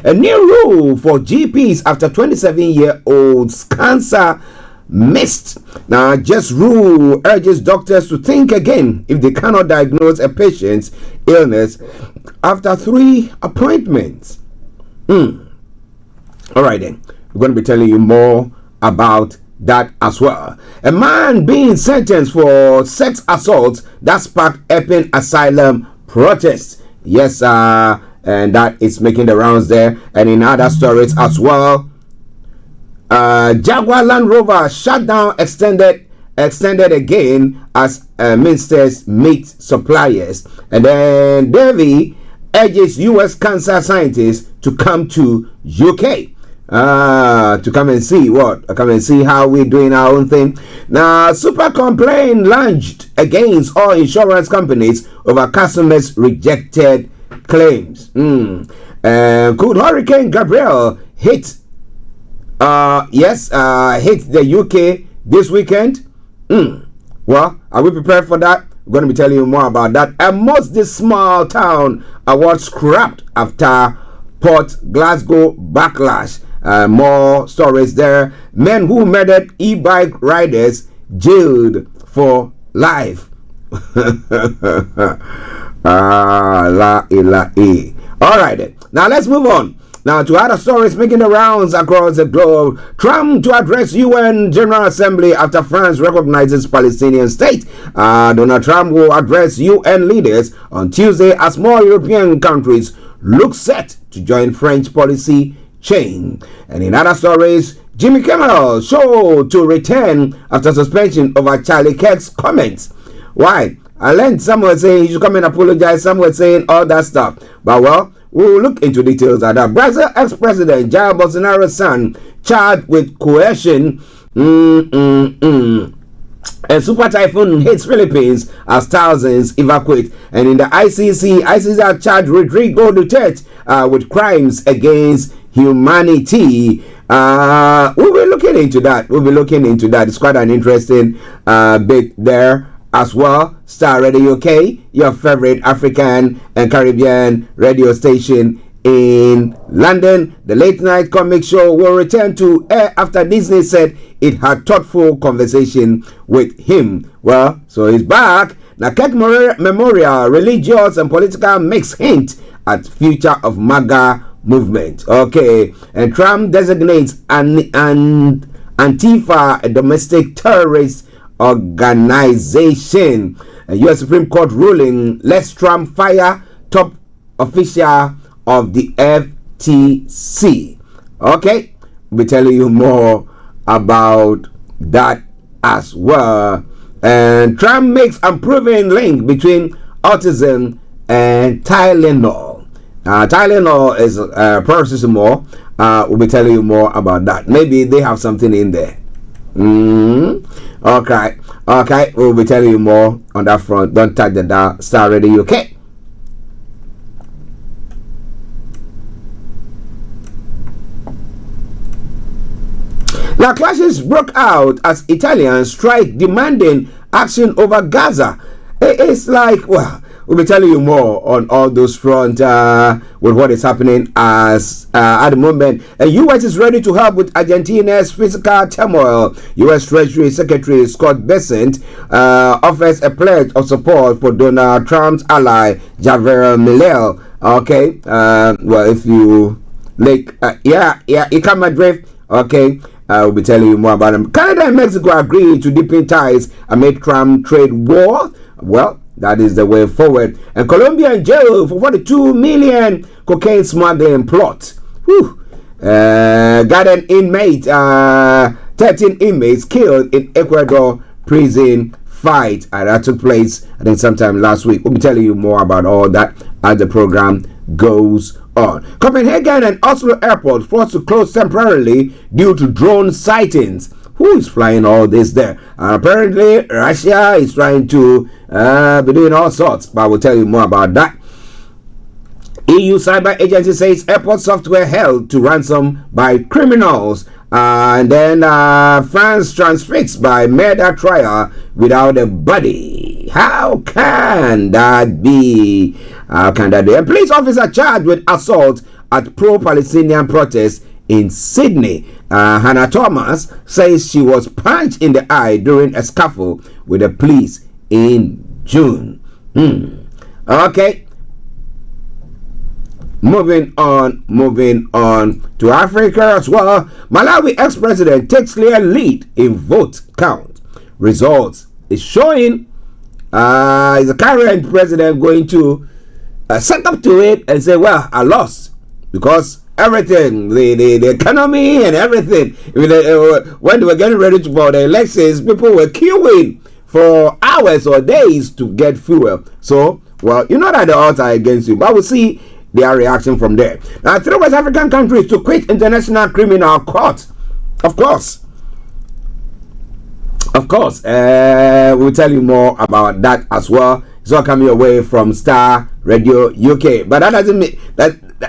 S4: a new rule for GPs after 27-year-old's cancer missed. Now, just rule urges doctors to think again if they cannot diagnose a patient's illness after 3 appointments. All right, then. We're going to be telling you more about that as well. A man being sentenced for sex assault that sparked Epping asylum protests. Yes, and that is making the rounds there. And in other stories as well, Jaguar Land Rover shutdown extended again as ministers meet suppliers. And then Davy urges US cancer scientists to come to UK to come and see how we're doing our own thing. Now, super complaint launched against all insurance companies over customers' rejected claims. Could Hurricane Gabrielle hit the UK this weekend? Well, are we prepared for that? We're going to be telling you more about that. And most this small town award scrapped after Port Glasgow backlash. More stories there. Men who murdered e-bike riders jailed for life. La ilaha. All right then. Now let's move on. Now to other stories making the rounds across the globe. Trump to address UN General Assembly after France recognizes Palestinian state. Donald Trump will address UN leaders on Tuesday as more European countries look set to join French policy chain. And in other stories, Jimmy Kimmel show to return after suspension over Charlie Kirk's comments. Why? I learned some were saying he should come and apologize, some were saying all that stuff. But well, we'll look into details of that. Brazil ex-president Jair Bolsonaro's son charged with coercion. A super typhoon hits Philippines as thousands evacuate. And in the ICC are charged Rodrigo Duterte with crimes against humanity. We'll be looking into that. It's quite an interesting bit there as well. Star Radio UK, your favorite African and Caribbean radio station in London. The late night comic show will return to air after Disney said it had thoughtful conversation with him. Well, so he's back. Now, Kirk Memorial, religious and political mix hint at future of MAGA movement. Okay, and Trump designates Antifa a domestic terrorist organization. A U.S. Supreme Court ruling lets Trump fire top official of the FTC. Okay, we'll be telling you more about that as well. And Trump makes unproven link between autism and Tylenol. Tylenol is paracetamol. We'll be telling you more about that. Maybe they have something in there. Okay, we'll be telling you more on that front. Don't touch the dial. Star Radio UK. Now, clashes broke out as Italians strike demanding action over Gaza. It's like, well, we'll be telling you more on all those fronts with what is happening as at the moment. The U.S. is ready to help with Argentina's fiscal turmoil. U.S. Treasury Secretary Scott Bessent offers a pledge of support for Donald Trump's ally Javier Milei. Okay, well, if you like, you come Madrid. Okay. We'll be telling you more about them. Canada and Mexico agreed to deepen ties amid Trump trade war. Well, that is the way forward. And Colombia in jail for 42 million cocaine smuggling plot. Garden inmate, 13 inmates killed in Ecuador prison fight. And that took place, I think, sometime last week. We'll be telling you more about all that as the program goes on. Copenhagen and Oslo airports forced to close temporarily due to drone sightings. Who is flying all this there? Apparently, Russia is trying to be doing all sorts, but we'll tell you more about that. EU Cyber Agency says airport software held to ransom by criminals. And then France transfixed by murder trial without a body. How can that be? A police officer charged with assault at pro-Palestinian protests in Sydney. Hannah Thomas says she was punched in the eye during a scuffle with the police in June. Okay. Moving on to Africa as well. Malawi ex-president takes clear lead in vote count. Results is showing is the current president going to set up to it and say, well, I lost because everything, the economy and everything. When they were getting ready for the elections, people were queuing for hours or days to get fuel. So, well, you know that the odds are against you, but we'll see their reaction from there. Now, 3 West African countries to quit International Criminal Court. Of course, we'll tell you more about that as well. It's all coming away from Star Radio UK. But that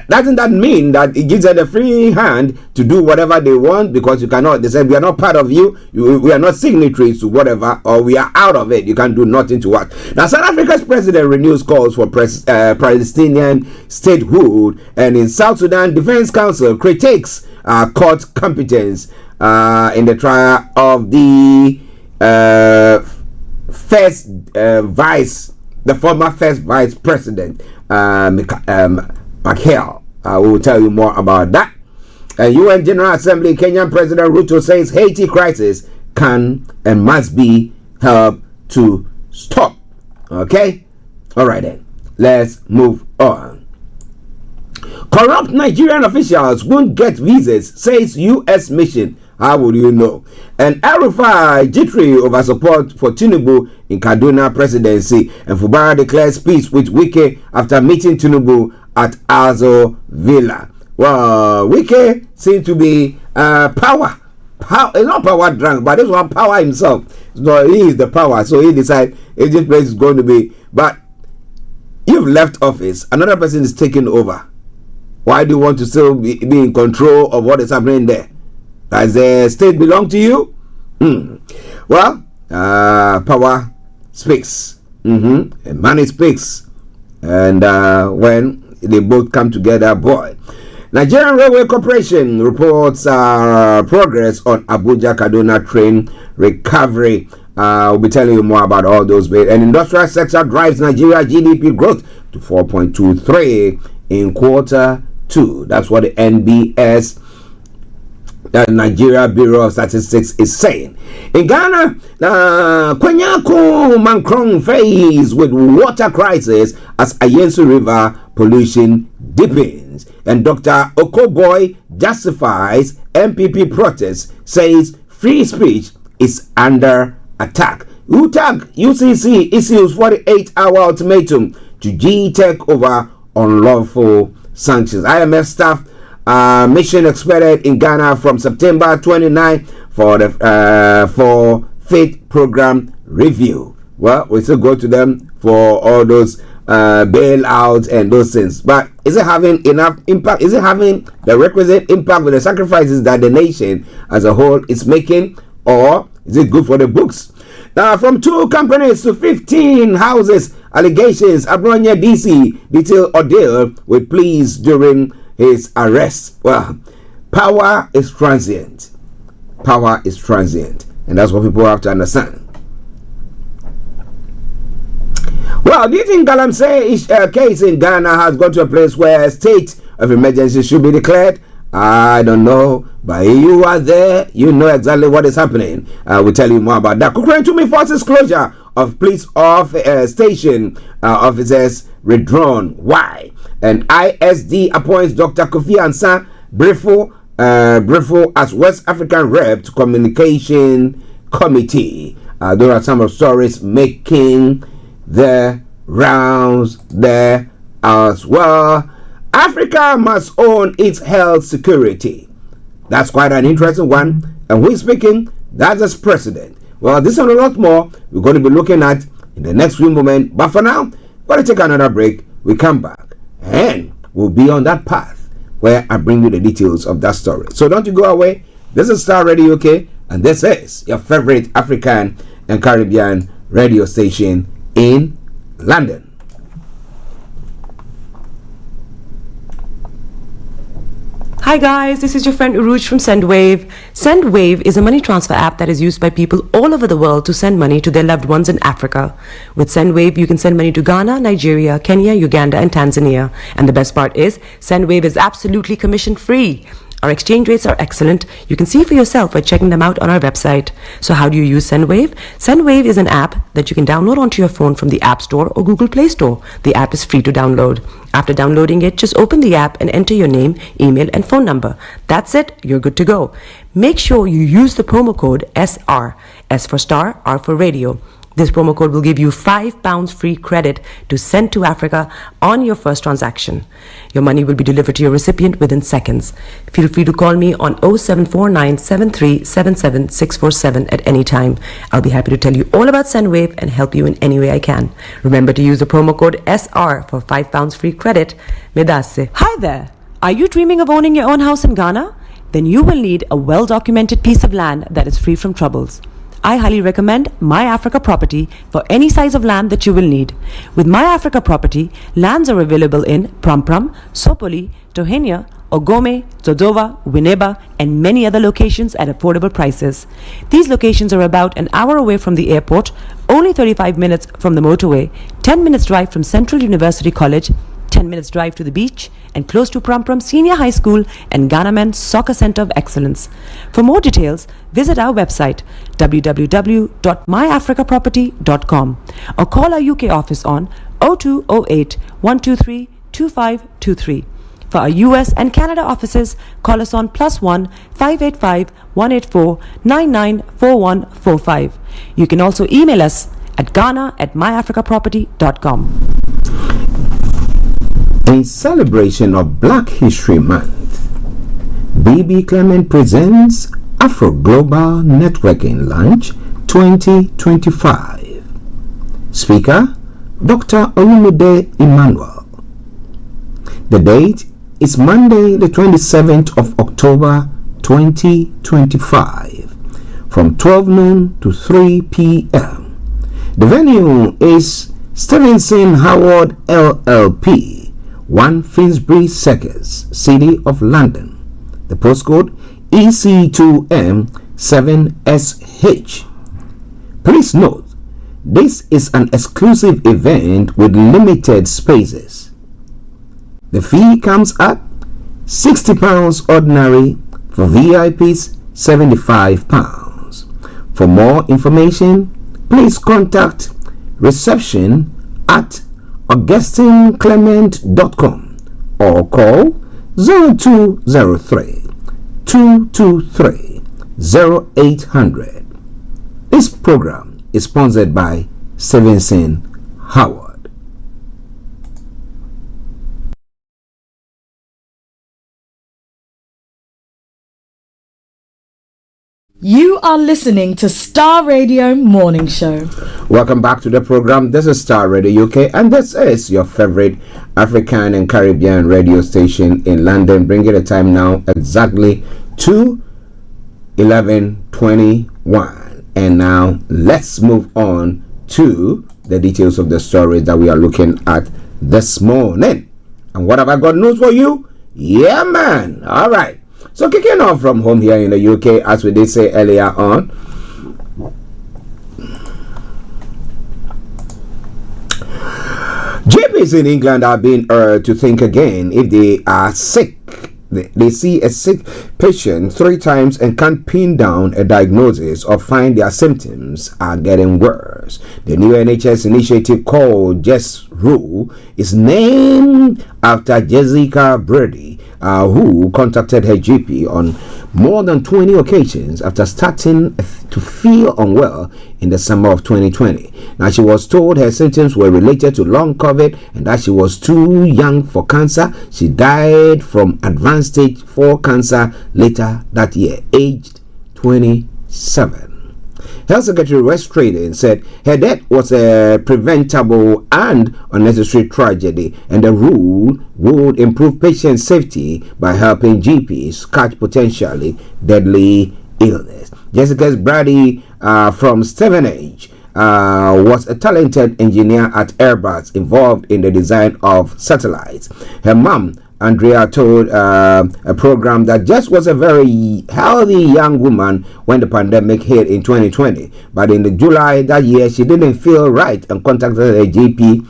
S4: doesn't mean that it gives them a free hand to do whatever they want, because you cannot. They said we are not part of you. We are not signatories to whatever, or we are out of it. You can't do nothing to us. Now, South Africa's president renews calls for Palestinian statehood, and in South Sudan, Defense Council critiques court competence in the trial of the former first vice president Michael. We will tell you more about that. UN General Assembly, Kenyan President Ruto says Haiti crisis can and must be helped to stop. Okay? Alright then. Let's move on. Corrupt Nigerian officials won't get visas, says US mission. How would you know? And Arufai jittery over support for Tinubu in Kaduna presidency. And Fubara declares peace with Wike after meeting Tinubu at Azo Villa. Well, Wike seems to be power. He's not power drunk, but this one power himself. So he is the power. So he decides if this place is going to be. But you've left office, another person is taking over. Why do you want to still be in control of what is happening there? Does the state belong to you? Well, power speaks. And money speaks. And when they both come together, boy. Nigerian Railway Corporation reports progress on Abuja Kaduna train recovery. We'll be telling you more about all those bits. And industrial sector drives Nigeria GDP growth to 4.23 in quarter 2. That's what the NBS, the Nigeria Bureau of Statistics, is saying. In Ghana, Kwenyako Mankrong faced with water crisis as Ayensu River pollution deepens. And Dr. Okoboy justifies MPP protest, says free speech is under attack. UCC issues 48-hour ultimatum to G-Tech over unlawful sanctions. IMF staff mission expected in Ghana from September 29 for the for faith program review. Well, we still go to them for all those bailouts and those things. But is it having enough impact? Is it having the requisite impact with the sacrifices that the nation as a whole is making? Or is it good for the books? Now, from 2 companies to 15 houses, allegations, Abronya DC detail ordeal with pleas during his arrest. Well, power is transient. Power is transient. And that's what people have to understand. Well, do you think Galamsey case in Ghana has gone to a place where a state of emergency should be declared? I don't know, but you are there, you know exactly what is happening. We'll tell you more about that. Ukraine to me forces closure of police station officers withdrawn. Why? And ISD appoints Dr. Kofi Ansah Brifo as West African Rep to Communication Committee. There are some of stories making the rounds there as well. Africa must own its health security. That's quite an interesting one. And who is speaking? That's as president. Well, this and a lot more we're going to be looking at in the next few moments. But for now, we're going to take another break. We come back and we'll be on that path where I bring you the details of that story. So don't you go away. This is Starr Radio UK, and this is your favorite African and Caribbean radio station in London.
S5: Hi guys, this is your friend Uruj from SendWave. SendWave is a money transfer app that is used by people all over the world to send money to their loved ones in Africa. With SendWave, you can send money to Ghana, Nigeria, Kenya, Uganda, and Tanzania. And the best part is, SendWave is absolutely commission free. Our exchange rates are excellent. You can see for yourself by checking them out on our website. So how do you use SendWave? SendWave is an app that you can download onto your phone from the App Store or Google Play Store. The app is free to download. After downloading it, just open the app and enter your name, email, and phone number. That's it. You're good to go. Make sure you use the promo code SR. S for Star, R for Radio. This promo code will give you £5 free credit to send to Africa on your first transaction. Your money will be delivered to your recipient within seconds. Feel free to call me on 0749 7377 647 at any time. I'll be happy to tell you all about SendWave and help you in any way I can. Remember to use the promo code SR for £5 free credit. Medasse. Hi there. Are you dreaming of owning your own house in Ghana? Then you will need a well-documented piece of land that is free from troubles. I highly recommend My Africa Property for any size of land that you will need. With My Africa Property, lands are available in Prampram, Sopoli, Tohenia, Ogome, Dodova, Winneba, and many other locations at affordable prices. These locations are about an hour away from the airport, only 35 minutes from the motorway, 10 minutes drive from Central University College, 10 minutes drive to the beach, and close to Prampram Senior High School and Ghana Men's Soccer Center of Excellence. For more details, visit our website www.myafricaproperty.com or call our UK office on 0208 123 2523. For our US and Canada offices, call us on +1 585 184 994145. You can also email us at ghana@myafricaproperty.com.
S4: In celebration of Black History Month, BB Clement presents Afro Global Networking Lunch 2025. Speaker, Dr. Olumide Emmanuel. The date is Monday, the 27th of October 2025, from 12 noon to 3 p.m. The venue is Stevenson Howard LLP, 1 Finsbury Circus, City of London. The postcode EC2M7SH. Please note, this is an exclusive event with limited spaces. The fee comes at £60 ordinary, for VIPs £75. For more information, please contact reception at augustineclement.com or call 0203 223 0800. This program is sponsored by Stevenson Howard.
S14: You are listening to Star Radio Morning Show.
S4: Welcome back to the program. This is Starr Radio UK, and this is your favorite African and Caribbean radio station in London, bringing the time now exactly to 11:21. And now let's move on to the details of the stories that we are looking at this morning. And what have I got news for you? Yeah, man. All right. So kicking off from home here in the UK, as we did say earlier on, GPs in England are being urged to think again if they are sick. They see a sick patient 3 times and can't pin down a diagnosis or find their symptoms are getting worse. The new NHS initiative called Just Rule is named after Jessica Brady, who contacted her GP on more than 20 occasions after starting to feel unwell in the summer of 2020. Now, she was told her symptoms were related to long COVID and that she was too young for cancer. She died from advanced stage 4 cancer later that year, aged 27. Health Secretary West Trading said her death was a preventable and unnecessary tragedy, and the rule would improve patient safety by helping GPs catch potentially deadly illness. Jessica Brady from Stevenage was a talented engineer at Airbus involved in the design of satellites. Her mom, Andrea, told a program that Jess was a very healthy young woman when the pandemic hit in 2020. But in July that year, she didn't feel right and contacted a GP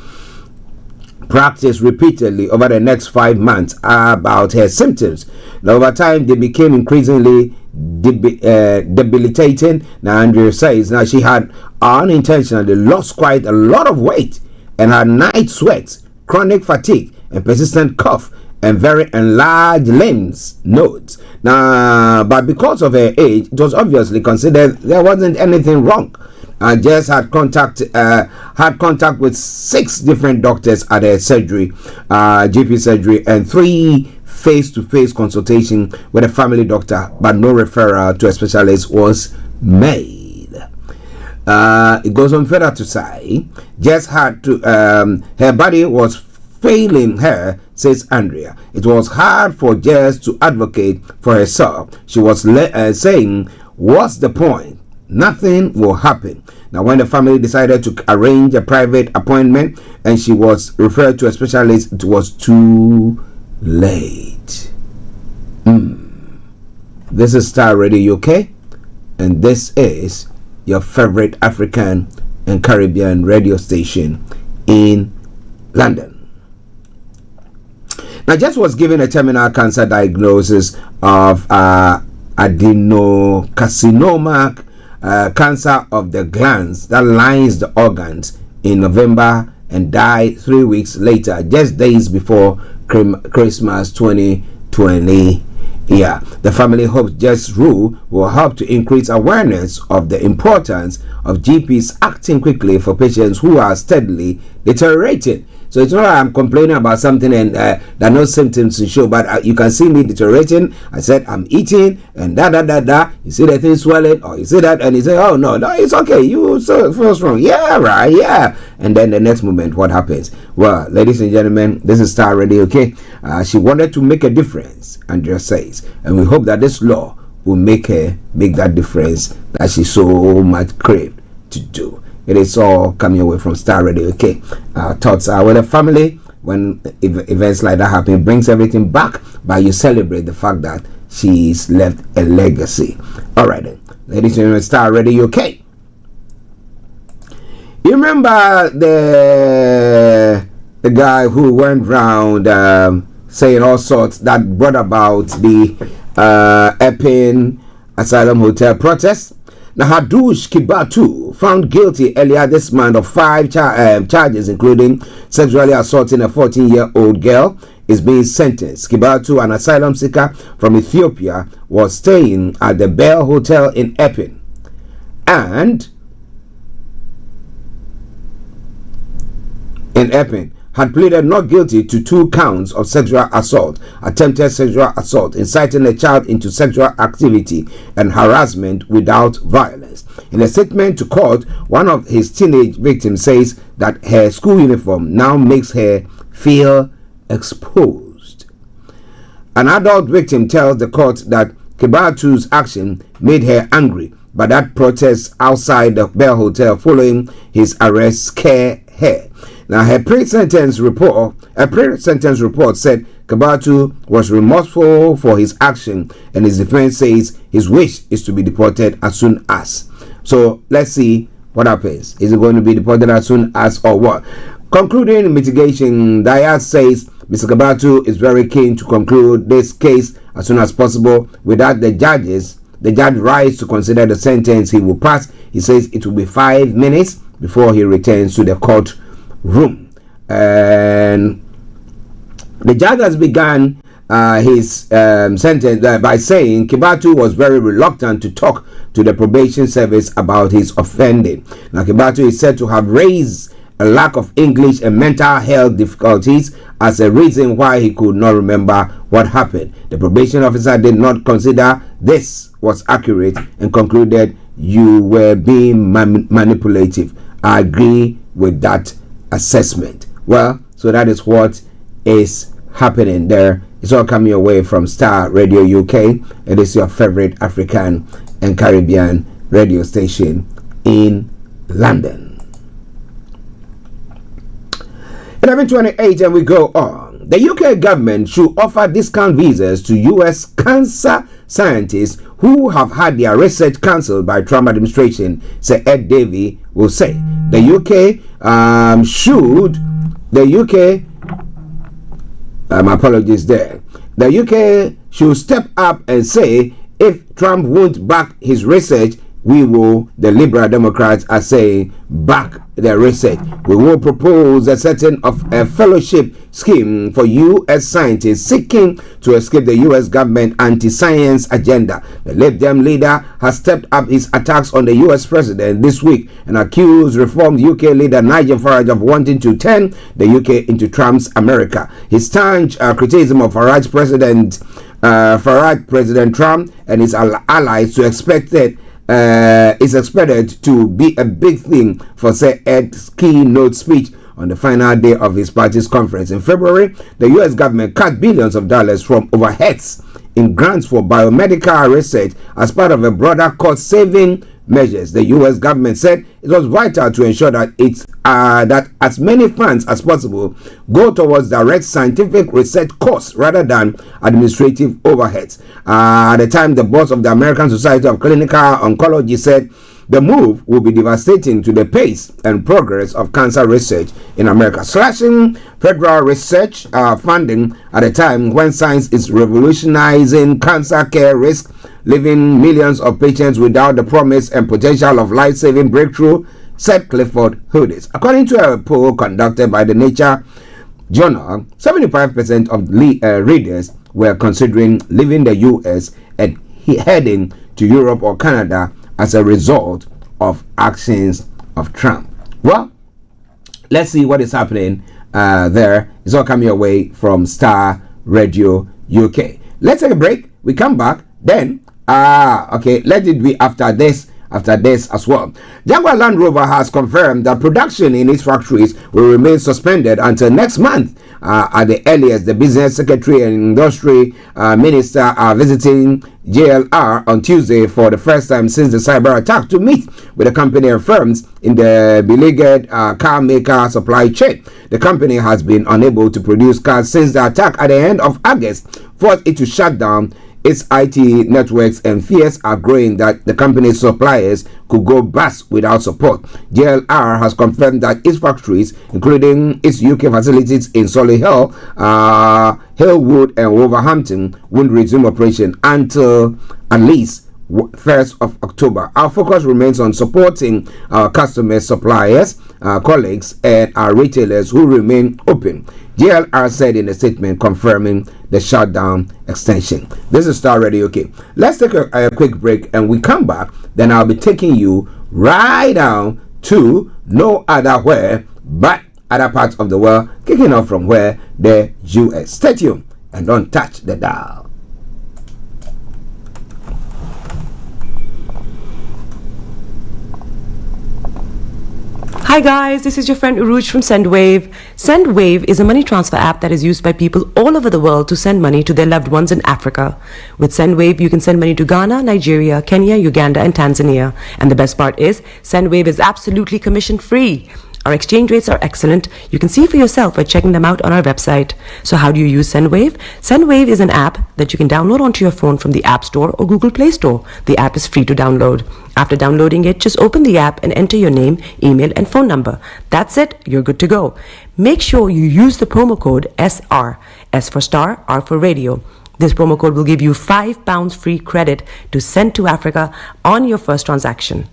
S4: practice repeatedly over the next 5 months about her symptoms. Now, over time, they became increasingly debilitating. Now, Andrea says now she had unintentionally lost quite a lot of weight and had night sweats, chronic fatigue, and persistent cough, and very enlarged limbs nodes. Now, but because of her age, it was obviously considered there wasn't anything wrong. Jess had contact with 6 different doctors at her surgery, GP surgery, and 3 face-to-face consultation with a family doctor, but no referral to a specialist was made. It goes on further to say, Jess had to, her body was failing her, says Andrea. It was hard for Jess to advocate for herself. She was saying, what's the point? Nothing will happen. Now, when the family decided to arrange a private appointment and she was referred to a specialist, it was too late. This is Star Radio UK, and this is your favorite African and Caribbean radio station in London. Now, Jess was given a terminal cancer diagnosis of adenocarcinoma, cancer of the glands that lines the organs, in November and died 3 weeks later, just days before Christmas 2020. Yeah, the family hopes Jess' rule will help to increase awareness of the importance of GPs acting quickly for patients who are steadily deteriorating. So it's not like I'm complaining about something and there are no symptoms to show, but you can see me deteriorating. I said I'm eating and you see the thing swelling, or you see that and you say, oh no, it's okay, you so feel strong. Yeah, right, yeah. And then the next moment, what happens? Well, ladies and gentlemen, this is Starr Radio, okay? She wanted to make a difference, Andrea says, and we hope that this law will make her make that difference that she so much craved to do. It is all coming away from Starr Radio, okay? Our thoughts are with the family. When events like that happen, it brings everything back, but you celebrate the fact that she's left a legacy. All right, then. Ladies and gentlemen, Starr Radio, okay? You remember the guy who went round saying all sorts that brought about the Epping Asylum Hotel protest? Now, Hadush Kibatu, found guilty earlier this month of 5 charges, including sexually assaulting a 14-year-old girl, is being sentenced. Kibatu, an asylum seeker from Ethiopia, was staying at the Bell Hotel in Epping, and had pleaded not guilty to 2 counts of sexual assault, attempted sexual assault, inciting a child into sexual activity, and harassment without violence. In a statement to court, one of his teenage victims says that her school uniform now makes her feel exposed. An adult victim tells the court that Kibatu's action made her angry, but that protests outside the Bell Hotel following his arrest scare her. Now, her pre-sentence report said Kibatu was remorseful for his action, and his defense says his wish is to be deported as soon as. So let's see what happens. Is he going to be deported as soon as, or what? Concluding mitigation, Dayat says Mr. Kibatu is very keen to conclude this case as soon as possible. Without the judge rise to consider the sentence he will pass. He says it will be 5 minutes before he returns to the court room, and the judge has begun his sentence by saying Kibatu was very reluctant to talk to the probation service about his offending. Now, Kibatu is said to have raised a lack of English and mental health difficulties as a reason why he could not remember what happened. The probation officer did not consider this was accurate and concluded you were being manipulative. I agree with that assessment. Well, so that is what is happening there. It's all coming away from Starr Radio UK. It is your favorite African and Caribbean radio station in London. 11:28, and we go on. The UK government should offer discount visas to US cancer scientists who have had their research cancelled by Trump administration, said Ed Davey will say. The UK The UK should step up and say if Trump won't back his research, we will, the Liberal Democrats are saying, back the research. We will propose a setting of a fellowship scheme for U.S. scientists seeking to escape the U.S. government anti-science agenda. The Lib Dem leader has stepped up his attacks on the U.S. president this week and accused reformed UK leader Nigel Farage of wanting to turn the UK into Trump's America. His staunch criticism of Farage President Trump and his allies is expected to be a big thing for Sir Ed's keynote speech on the final day of his party's conference. In February, the U.S. government cut billions of dollars from overheads in grants for biomedical research as part of a broader cost-saving measures. The U.S. government said it was vital to ensure that that as many funds as possible go towards direct scientific research costs rather than administrative overheads. At the time, the boss of the American Society of Clinical Oncology said the move will be devastating to the pace and progress of cancer research in America, slashing federal research funding at a time when science is revolutionizing cancer care risk, leaving millions of patients without the promise and potential of life-saving breakthrough, said Clifford Hoodies. According to a poll conducted by the Nature Journal, 75% of readers were considering leaving the US and heading to Europe or Canada as a result of actions of Trump. Well, let's see what is happening there. It's all coming away from Star Radio UK. Let's take a break. We come back. Then, okay, let it be after this as well. Jaguar Land Rover has confirmed that production in its factories will remain suspended until next month. At the earliest, the Business Secretary and Industry Minister are visiting JLR on Tuesday for the first time since the cyber attack to meet with the company and firms in the beleaguered car maker supply chain. The company has been unable to produce cars since the attack at the end of August forced it to shut down its IT networks, and fears are growing that the company's suppliers could go bust without support. JLR has confirmed that its factories, including its UK facilities in Solihull, Hillwood and Wolverhampton, won't resume operation until at least 1st of October. Our focus remains on supporting our customers, suppliers, colleagues, and our retailers who remain open, JLR said in a statement confirming the shutdown extension. This is Star Radio UK. Let's take a quick break, and we come back. Then I'll be taking you right down to no other where but other parts of the world, kicking off from where the US. Stay tuned and don't touch the dial.
S5: Hi guys, this is your friend Uruj from SendWave. SendWave is a money transfer app that is used by people all over the world to send money to their loved ones in Africa. With SendWave, you can send money to Ghana, Nigeria, Kenya, Uganda, and Tanzania. And the best part is, SendWave is absolutely commission free. Our exchange rates are excellent. You can see for yourself by checking them out on our website. So how do you use SendWave? SendWave is an app that you can download onto your phone from the App Store or Google Play Store. The app is free to download. After downloading it, just open the app and enter your name, email, and phone number. That's it. You're good to go. Make sure you use the promo code SR. S for Star, R for Radio. This promo code will give you £5 free credit to send to Africa on your first transaction.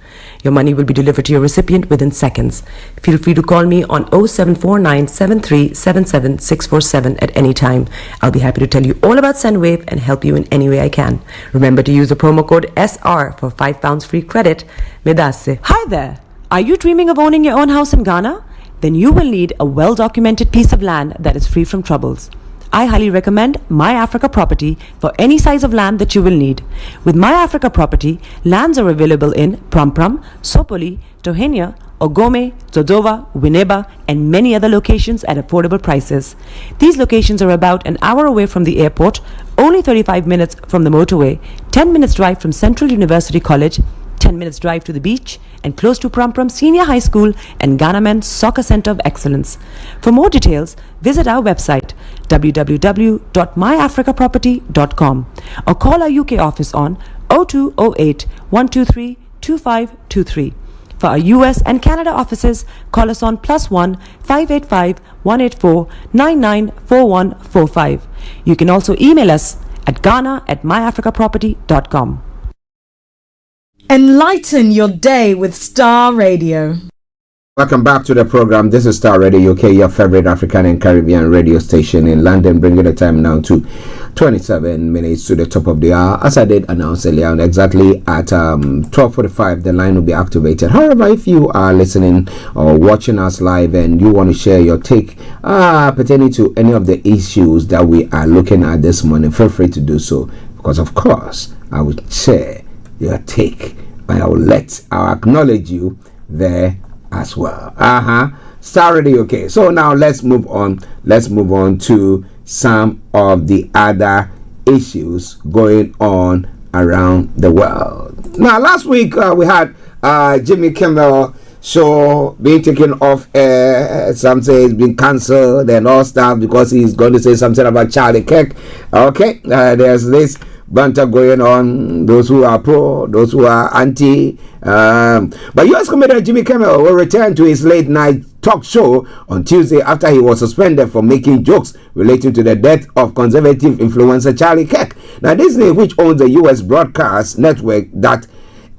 S5: Your money will be delivered to your recipient within seconds. Feel free to call me on 0749 7377 647 at any time. I'll be happy to tell you all about SendWave and help you in any way I can. Remember to use the promo code SR for £5 free credit. Medasse. Hi there. Are you dreaming of owning your own house in Ghana? Then you will need a well-documented piece of land that is free from troubles. I highly recommend My Africa Property for any size of land that you will need. With My Africa Property, lands are available in Pram, Sopoli, Tohenia, Ogome, Dodova, Winneba, and many other locations at affordable prices. These locations are about an hour away from the airport, only 35 minutes from the motorway, 10 minutes drive from Central University College, 10 minutes drive to the beach, and close to Pram Senior High School and Ghana Men's Soccer Center of Excellence. For more details, visit our website www.myafricaproperty.com or call our UK office on 0208 123 2523. For our US and Canada offices, call us on +1 585 184 994145. You can also email us at ghana@myafricaproperty.com.
S14: Enlighten your day with Star Radio.
S4: Welcome back to the program. This is Star Radio UK, your favorite African and Caribbean radio station in London, bringing the time now to 27 minutes to the top of the hour. As I did announce earlier, exactly at 12:45, the line will be activated. However, if you are listening or watching us live and you want to share your take pertaining to any of the issues that we are looking at this morning, feel free to do so, because of course I will share your take, and I'll acknowledge you there as well. Star Radio. Okay, so now let's move on to some of the other issues going on around the world. Now, last week we had Jimmy Kimmel show being taken off air. Some say it's been cancelled and all stuff because he's going to say something about Charlie Kirk. Okay, there's this banter going on, those who are pro, those who are anti. But US comedian Jimmy Kimmel will return to his late night talk show on Tuesday after he was suspended for making jokes relating to the death of conservative influencer Charlie Kirk. Now, Disney, which owns the US broadcast network that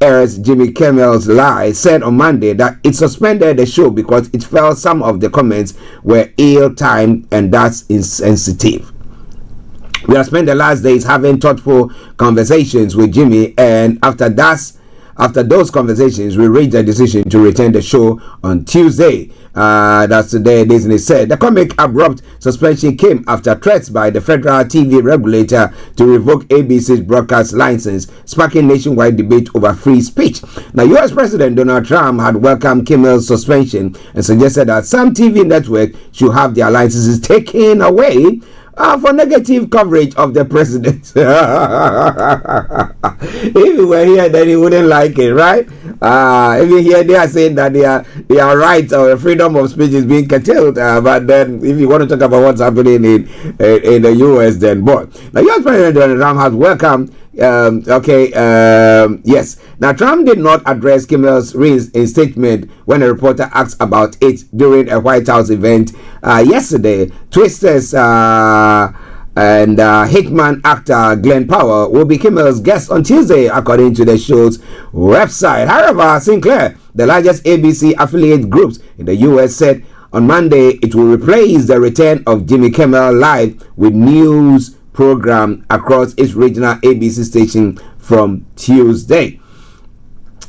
S4: airs Jimmy Kimmel's Lie, said on Monday that it suspended the show because it felt some of the comments were ill-timed and thus insensitive. We have spent the last days having thoughtful conversations with Jimmy, and after those conversations, we reached a decision to return the show on Tuesday. That's today, Disney said. The comic abrupt suspension came after threats by the federal TV regulator to revoke ABC's broadcast license, sparking nationwide debate over free speech. Now, U.S. President Donald Trump had welcomed Kimmel's suspension and suggested that some TV networks should have their licenses taken away for negative coverage of the president. If he were here, then he wouldn't like it, right? If you hear they are saying that their rights or freedom of speech is being curtailed, but then if you want to talk about what's happening in the U.S., then boy. Now, U.S. President Donald Trump has welcomed. Yes. Now, Trump did not address Kimmel's reinstatement when a reporter asked about it during a White House event yesterday. Twisters and Hitman actor Glenn Powell will be Kimmel's guest on Tuesday, according to the show's website. However, Sinclair, the largest ABC affiliate groups in the U.S., said on Monday it will replace the return of Jimmy Kimmel Live with news program across its regional ABC station from Tuesday.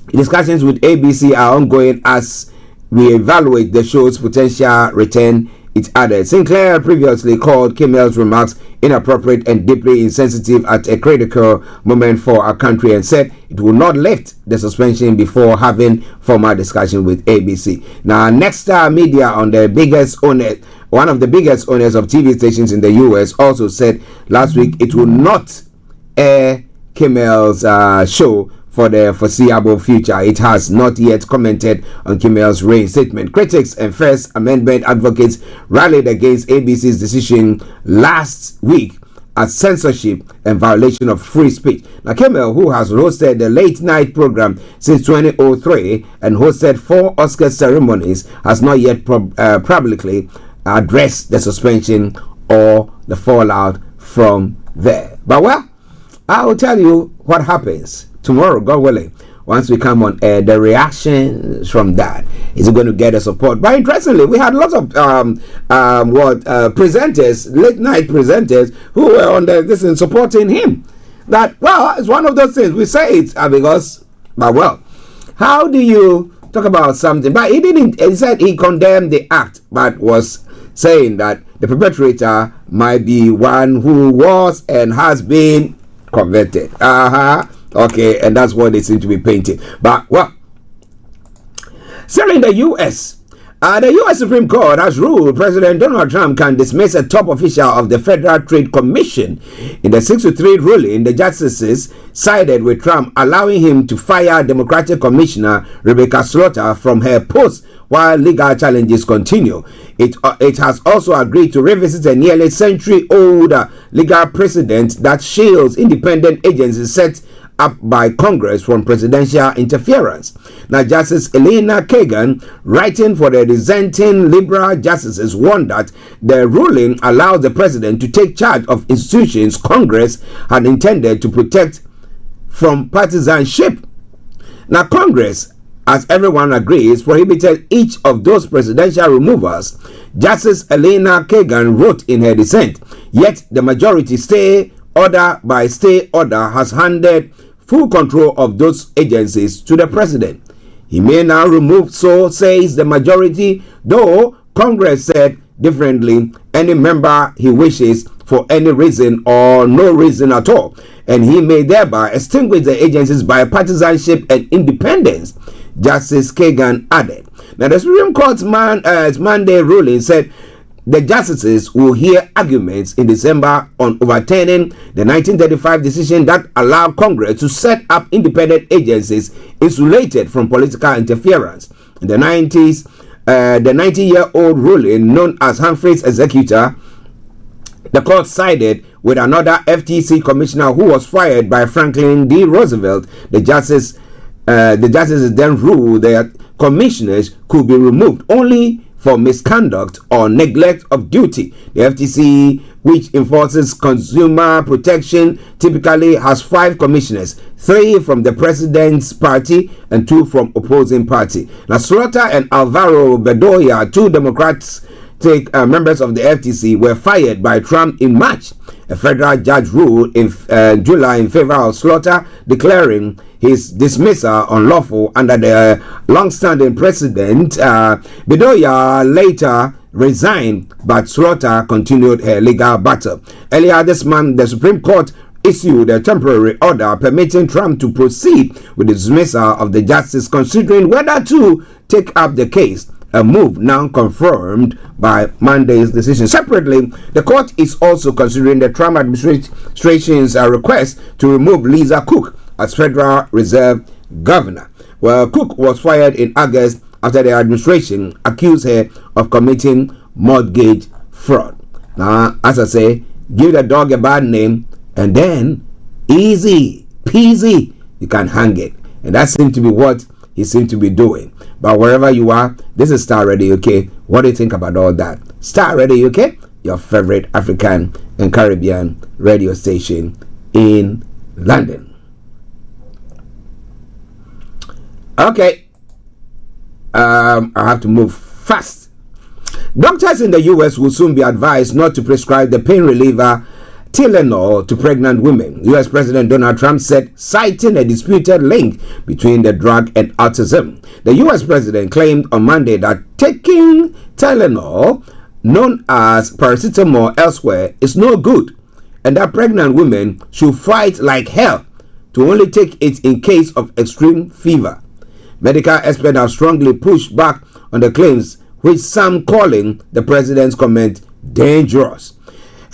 S4: Discussions with ABC are ongoing as we evaluate the show's potential return, it added. Sinclair previously called Kimmel's remarks inappropriate and deeply insensitive at a critical moment for our country and said it will not lift the suspension before having formal discussion with ABC. Now, Nexstar Media, on the biggest owner, one of the biggest owners of TV stations in the U.S., also said last week it will not air Kimmel's show for the foreseeable future. It has not yet commented on Kimmel's reinstatement. Critics and First Amendment advocates rallied against ABC's decision last week as censorship and violation of free speech. Now, Kimmel, who has hosted the late night program since 2003 and hosted 4 Oscar ceremonies, has not yet publicly address the suspension or the fallout from there. But well, I will tell you what happens tomorrow, God willing. Once we come on air, the reactions from that is going to get a support. But interestingly, we had lots of presenters, late night presenters, who were on this and supporting him. That, well, it's one of those things. We say it because, but well, how do you talk about something? But he didn't. He said he condemned the act, but was saying that the perpetrator might be one who was and has been converted. Okay, and that's what they seem to be painting. But well, still in the U.S., the U.S. Supreme Court has ruled President Donald Trump can dismiss a top official of the Federal Trade Commission. In the 6-3 ruling, the justices sided with Trump, allowing him to fire Democratic Commissioner Rebecca Slaughter from her post while legal challenges continue. It has also agreed to revisit a nearly century-old legal precedent that shields independent agencies set up by Congress from presidential interference. Now, Justice Elena Kagan, writing for the dissenting liberal justices, warned that the ruling allows the president to take charge of institutions Congress had intended to protect from partisanship. Now, Congress, as everyone agrees, prohibited each of those presidential removals. Justice Elena Kagan wrote in her dissent, yet the majority stay order by stay order has handed full control of those agencies to the president. He may now remove, so says the majority, though Congress said differently, any member he wishes for any reason or no reason at all, and he may thereby extinguish the agencies by partisanship and independence, Justice Kagan added. Now, the Supreme Court's Monday ruling said the justices will hear arguments in December on overturning the 1935 decision that allowed Congress to set up independent agencies insulated from political interference. In the 90s, the 90-year-old ruling known as Humphrey's executor, the court sided with another FTC commissioner who was fired by Franklin D. Roosevelt. The justices then ruled that commissioners could be removed only for misconduct or neglect of duty. The FTC, which enforces consumer protection, typically has 5 commissioners, 3 from the president's party and 2 from opposing party. Now, Slaughter and Alvaro Bedoya, 2 Democrats members of the FTC, were fired by Trump in March. A federal judge ruled in July in favor of Slaughter, declaring his dismissal unlawful under the long-standing precedent. Bedoya later resigned, but Slaughter continued her legal battle. Earlier this month, the Supreme Court issued a temporary order permitting Trump to proceed with the dismissal of the justice, considering whether to take up the case, a move now confirmed by Monday's decision. Separately, the court is also considering the Trump administration's request to remove Lisa Cook as Federal Reserve Governor. Well, Cook was fired in August after the administration accused her of committing mortgage fraud. Now, as I say, give the dog a bad name and then easy peasy, you can hang it. And that seems to be what he seemed to be doing. But wherever you are, this is Starr Radio UK. What do you think about all that? Starr Radio UK, your favorite African and Caribbean radio station in London. Okay, I have to move fast. Doctors in the US will soon be advised not to prescribe the pain reliever Tylenol to pregnant women, US President Donald Trump said, citing a disputed link between the drug and autism. The US President claimed on Monday that taking Tylenol, known as paracetamol elsewhere, is no good, and that pregnant women should fight like hell to only take it in case of extreme fever. Medical experts have strongly pushed back on the claims, which some calling the president's comment dangerous.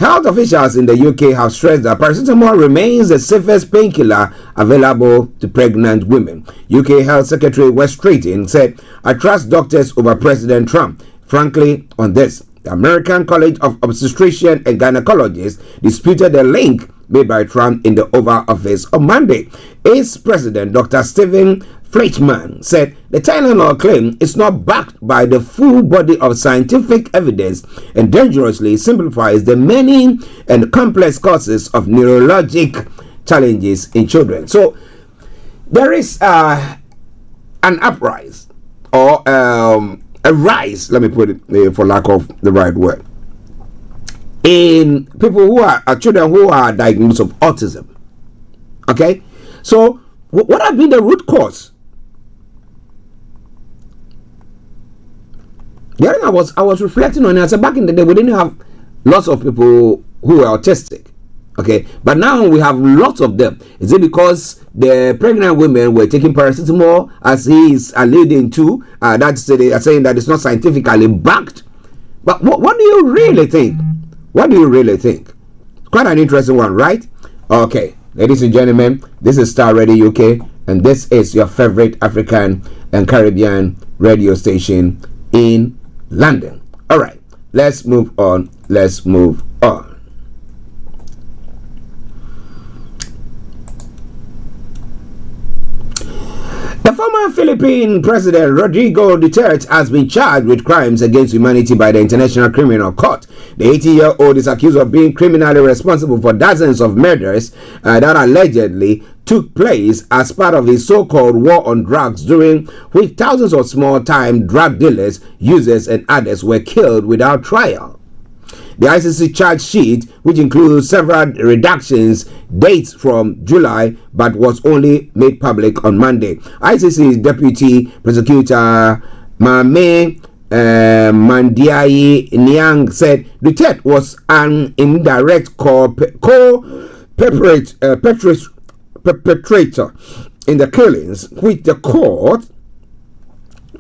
S4: Health officials in the UK have stressed that paracetamol remains the safest painkiller available to pregnant women. UK Health Secretary Wes Streeting said, "I trust doctors over President Trump. Frankly, on this, the American College of Obstetricians and Gynecologists disputed the link made by Trump in the Oval Office on Monday. Its president, Dr. Stephen Fleischman, said the Tylenol claim is not backed by the full body of scientific evidence and dangerously simplifies the many and complex causes of neurologic challenges in children." So there is an uprise or a rise, let me put it for lack of the right word, in people who are children who are diagnosed with autism. Okay, so what have been the root cause? The other thing I was reflecting on it. I said back in the day we didn't have lots of people who were autistic. Okay, but now we have lots of them. Is it because the pregnant women were taking paracetamol, as he is alluding to? That's they are saying that it's not scientifically backed. But what do you really think? What do you really think? It's quite an interesting one, right? Okay, ladies and gentlemen, this is Starr Radio UK, and this is your favorite African and Caribbean radio station in London. All right, let's move on. Let's move on. The former Philippine President Rodrigo Duterte has been charged with crimes against humanity by the International Criminal Court. The 80-year-old is accused of being criminally responsible for dozens of murders that allegedly took place as part of his so-called war on drugs, during which thousands of small-time drug dealers, users, and others were killed without trial. The ICC charge sheet, which includes several reductions, dates from July but was only made public on Monday. ICC's deputy prosecutor Mame Mandiayi Niang said Duterte was an indirect perpetrator in the killings, which the court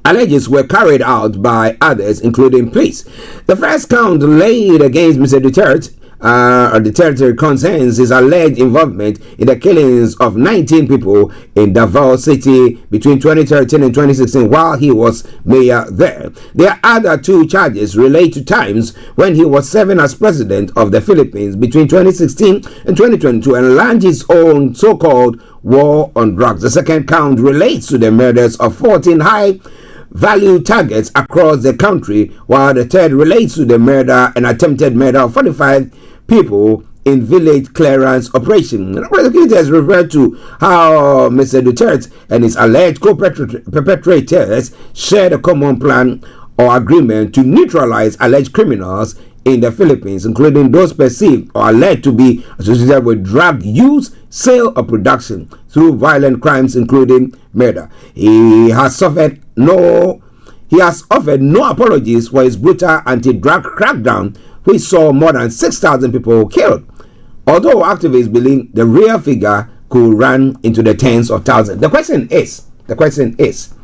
S4: alleges were carried out by others, including police. The first count laid against Mr. Duterte, Duterte concerns his alleged involvement in the killings of 19 people in Davao City between 2013 and 2016 while he was mayor there. The other two charges relate to times when he was serving as president of the Philippines between 2016 and 2022 and launched his own so-called war on drugs. The second count relates to the murders of 14 high value targets across the country, while the third relates to the murder and attempted murder of 45 people in village clearance operation. The prosecutors referred to how Mr. Duterte and his alleged co-perpetrators shared a common plan or agreement to neutralize alleged criminals in the Philippines, including those perceived or alleged to be associated with drug use, sale, or production through violent crimes, including murder. He has offered no apologies for his brutal anti-drug crackdown, which saw more than 6,000 people killed. Although activists believe the real figure could run into the tens of thousands. The question is,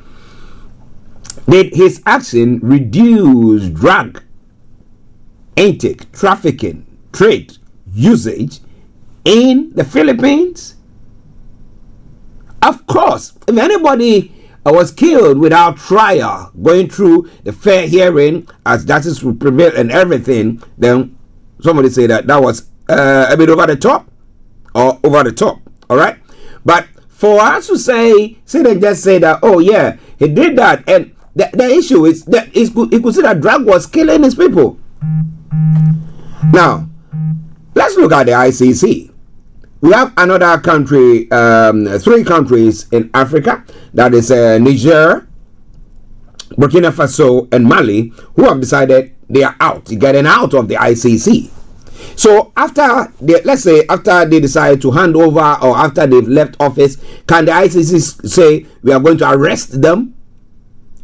S4: did his action reduce drug intake, trafficking, trade, usage in the Philippines? Of course, if anybody was killed without trial, going through the fair hearing as justice would prevail and everything, then somebody say that was a bit over the top, all right? But for us to say and just say that, oh yeah, he did that, and the issue is that he could see that drug was killing his people. Now, let's look at the ICC. We have another country, 3 countries in Africa, that is Niger, Burkina Faso, and Mali, who have decided they are getting out of the ICC. So after they decide to hand over, or after they've left office, can the ICC say we are going to arrest them?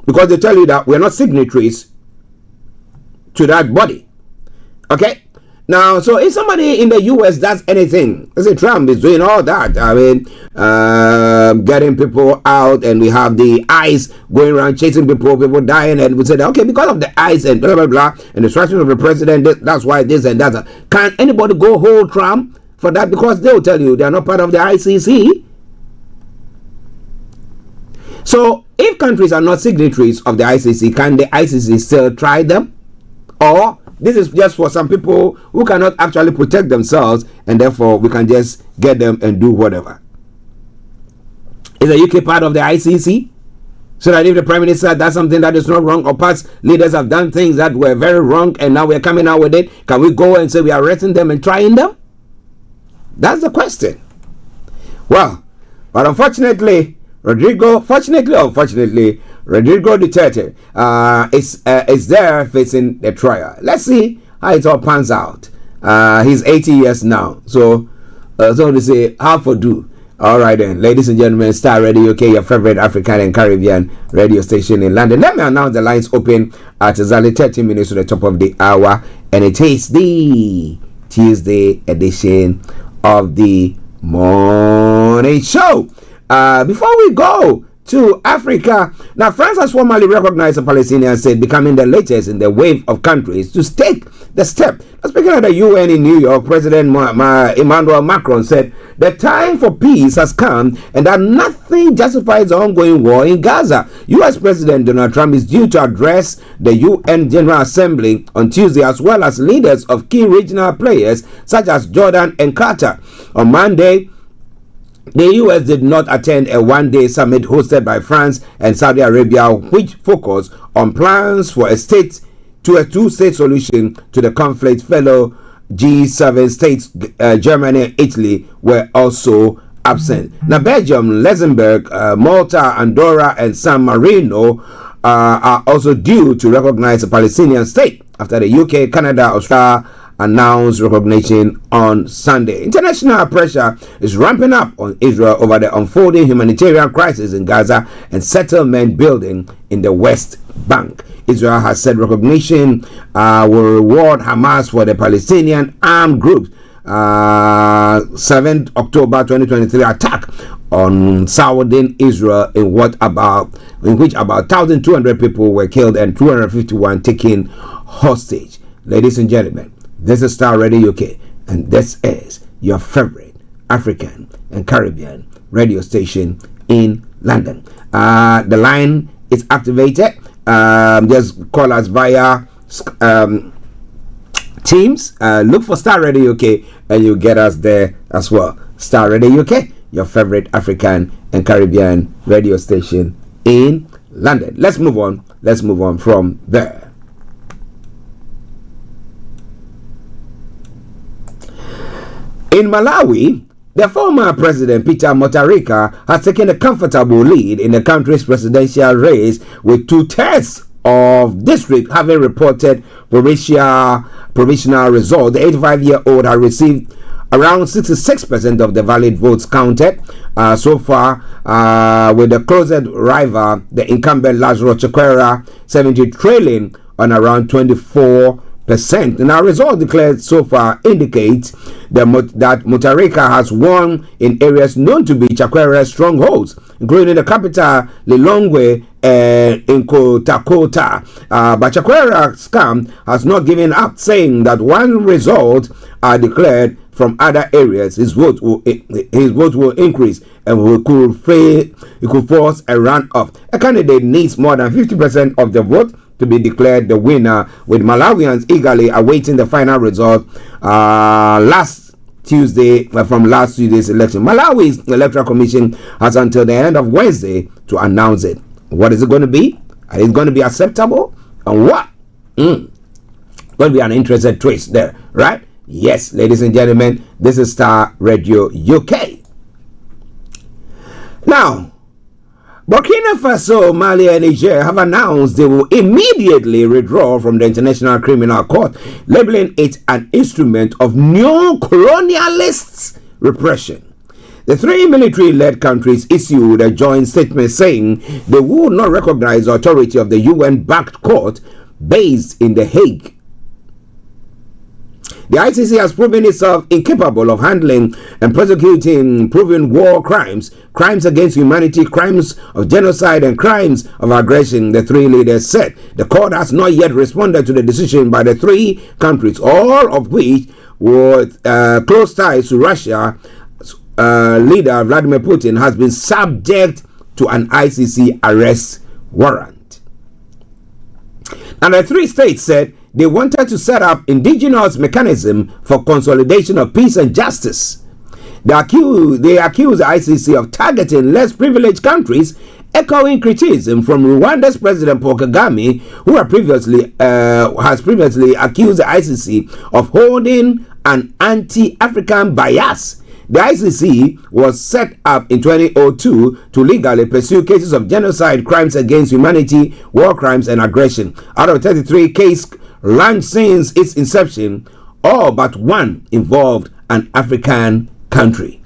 S4: Because they tell you that we're not signatories to that body. Okay? Now, so if somebody in the US does anything, let's say Trump is doing all that, I mean, getting people out, and we have the ICE going around chasing people dying, and we say that, okay, because of the ICE and blah, blah, blah, and the instruction of the president, that's why this and that. Can anybody go hold Trump for that? Because they'll tell you they're not part of the ICC. So, if countries are not signatories of the ICC, can the ICC still try them? Or this is just for some people who cannot actually protect themselves, and therefore we can just get them and do whatever. Is the UK part of the ICC? So that if the Prime Minister does something that is not wrong, or past leaders have done things that were very wrong, and now we're coming out with it, can we go and say we are arresting them and trying them? That's the question. Well, but unfortunately, Rodrigo Duterte is there facing the trial. Let's see how it all pans out. He's 80 years now, so to say, how for do. All right then, ladies and gentlemen, Starr Radio UK, your favorite African and Caribbean radio station in London. Let me announce the lines open at exactly 30 minutes to the top of the hour, and it is the Tuesday edition of the morning show. Before we go to Africa, now France has formally recognized the Palestinian state, becoming the latest in the wave of countries to take the step. Now, speaking at the UN in New York, President Emmanuel Macron said the time for peace has come and that nothing justifies the ongoing war in Gaza. US President Donald Trump is due to address the UN General Assembly on Tuesday, as well as leaders of key regional players such as Jordan and Qatar. On Monday, the US did not attend a one-day summit hosted by France and Saudi Arabia, which focused on plans for a two-state solution to the conflict. Fellow G7 states, Germany and Italy, were also absent. Now, Belgium, Luxembourg, Malta, Andorra, and San Marino are also due to recognize a Palestinian state after the UK, Canada, Australia announced recognition on Sunday. International pressure is ramping up on Israel over the unfolding humanitarian crisis in Gaza and settlement building in the West Bank. Israel has said recognition will reward Hamas for the Palestinian armed group's 7th October 2023 attack on southern Israel, in which about 1,200 people were killed and 251 taken hostage. Ladies and gentlemen, this is Starr Radio UK, and this is your favorite African and Caribbean radio station in London. The line is activated. Just call us via Teams. Look for Starr Radio UK, and you'll get us there as well. Starr Radio UK, your favorite African and Caribbean radio station in London. Let's move on. Let's move on from there. In Malawi, the former president Peter Mutharika has taken a comfortable lead in the country's presidential race, with 2/3 of districts having reported provisional result. The 85-year-old has received around 66% of the valid votes counted so far, with the closest rival, the incumbent Lazarus Chakwera, 70 trailing on around 24%. Now, results declared so far indicates that Mutharika has won in areas known to be Chakwera's strongholds, including the capital Lilongwe and Nkotakota. But Chakwera's camp has not given up, saying that once results are declared from other areas, his vote will increase and could force a runoff. A candidate needs more than 50% of the vote to be declared the winner, with Malawians eagerly awaiting the final result from last Tuesday's election. Malawi's Electoral Commission has until the end of Wednesday to announce it. What is it going to be? Is it going to be acceptable? And what? Going to be an interesting twist there, right? Yes, ladies and gentlemen, this is Star Radio UK. Now, Burkina Faso, Mali, and Niger have announced they will immediately withdraw from the International Criminal Court, labeling it an instrument of neo-colonialist repression. The three military-led countries issued a joint statement saying they would not recognize the authority of the UN-backed court based in The Hague. The ICC has proven itself incapable of handling and prosecuting proven war crimes, crimes against humanity, crimes of genocide, and crimes of aggression, the three leaders said. The court has not yet responded to the decision by the three countries, all of which with close ties to Russia. Leader Vladimir Putin has been subject to an ICC arrest warrant. And the three states said they wanted to set up indigenous mechanism for consolidation of peace and justice. They accuse the ICC of targeting less privileged countries, echoing criticism from Rwanda's President Paul Kagame, who has previously accused the ICC of holding an anti-African bias. The ICC was set up in 2002 to legally pursue cases of genocide, crimes against humanity, war crimes, and aggression. Out of 33 cases launched since its inception, all but one involved an African country.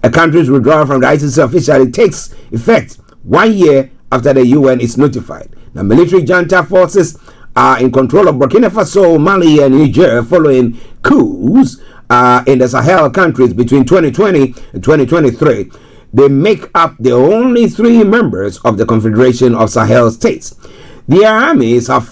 S4: A country's withdrawal from the ICC officially takes effect 1 year after the UN is notified. The military junta forces are in control of Burkina Faso, Mali, and Niger following coups in the Sahel countries between 2020 and 2023. They make up the only three members of the Confederation of Sahel States. Their armies have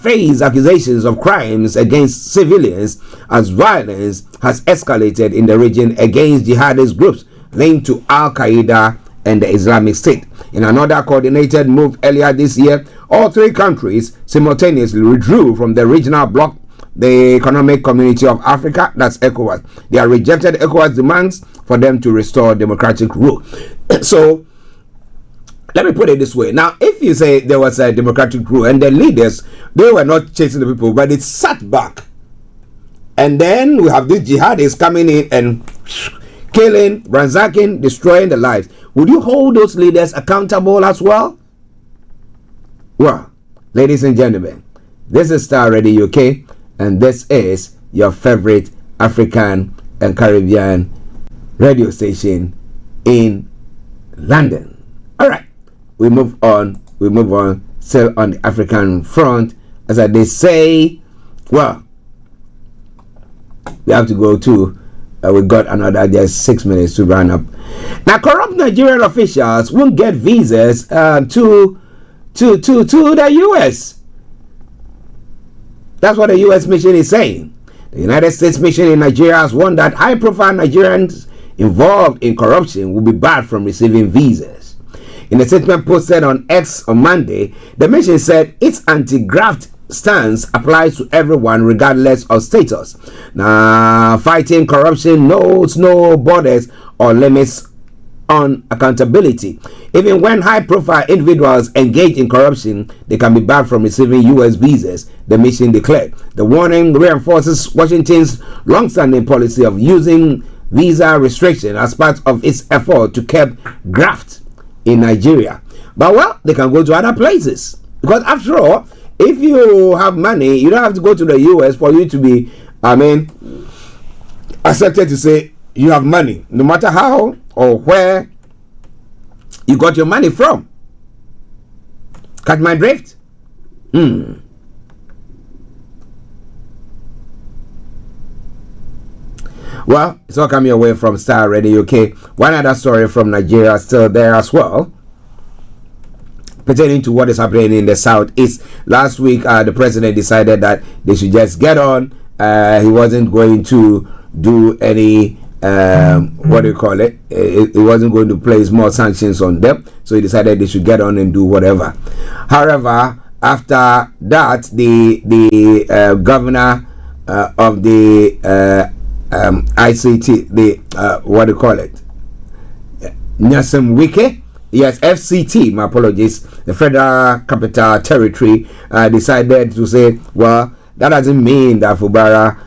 S4: faced accusations of crimes against civilians as violence has escalated in the region against jihadist groups linked to Al-Qaeda and the Islamic State. In another coordinated move earlier this year, all three countries simultaneously withdrew from the regional bloc, the Economic Community of Africa, that's ECOWAS. They have rejected ECOWAS demands for them to restore democratic rule. So, let me put it this way. Now, if you say there was a democratic rule and the leaders, they were not chasing the people, but it sat back. And then we have these jihadists coming in and killing, ransacking, destroying the lives. Would you hold those leaders accountable as well? Well, ladies and gentlemen, this is Star Radio UK, and this is your favorite African and Caribbean radio station in London. All right, we move on. Still on the African front, as they say. Well, we have to go to. We got another just 6 minutes to run up. Now, corrupt Nigerian officials won't get visas to the U.S. That's what the U.S. mission is saying. The United States mission in Nigeria has warned that high-profile Nigerians involved in corruption will be barred from receiving visas. In a statement posted on X on Monday, the mission said its anti-graft stance applies to everyone regardless of status. Now, fighting corruption knows no borders or limits on accountability. Even when high-profile individuals engage in corruption, they can be barred from receiving U.S. visas, the mission declared. The warning reinforces Washington's long-standing policy of using visa restriction as part of its effort to curb graft in Nigeria. But well, they can go to other places, because after all, if you have money, you don't have to go to the U.S. for you to be, accepted to say you have money, no matter how or where you got your money from. Catch my drift? Well, it's all coming away from Starr Radio UK. One other story from Nigeria still there as well, pertaining to what is happening in the southeast. Last week, the president decided that they should just get on. He wasn't going to do any what do you call it? He wasn't going to place more sanctions on them, so he decided they should get on and do whatever. However, after that, the governor of the ICT, the what do you call it? Nyasem Wike, yes, FCT, my apologies, the Federal Capital Territory, decided to say, well, that doesn't mean that Fubara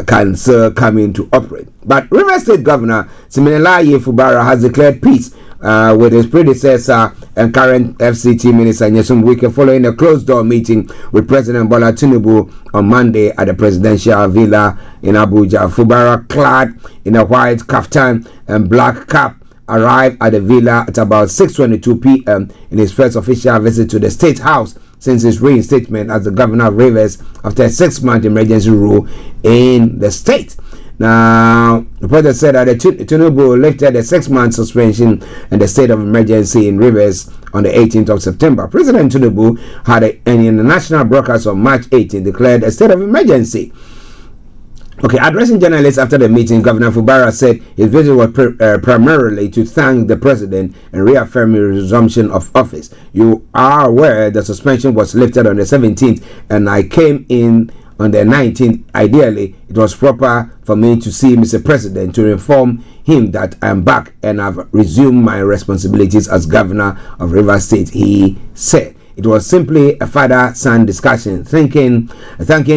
S4: can still come in to operate. But River State Governor Siminalayi Fubara has declared peace with his predecessor and current FCT Minister Nyesom Wike following a closed-door meeting with President Bola Tinubu on Monday at the presidential villa in Abuja. Fubara, clad in a white kaftan and black cap, arrived at the villa at about 6:22 p.m. in his first official visit to the State House since his reinstatement as the governor of Rivers after a 6-month emergency rule in the state. Now, the president said that Tinubu lifted a 6-month suspension and the state of emergency in Rivers on the 18th of September. President Tinubu had in the national broadcast on March 18 declared a state of emergency. Okay, addressing journalists after the meeting, Governor Fubara said his visit was primarily to thank the president and reaffirm his resumption of office. You are aware the suspension was lifted on the 17th and I came in on the 19th. Ideally, it was proper for me to see Mr. President to inform him that I am back and I've resumed my responsibilities as governor of Rivers State, he said. It was simply a father-son discussion, thanking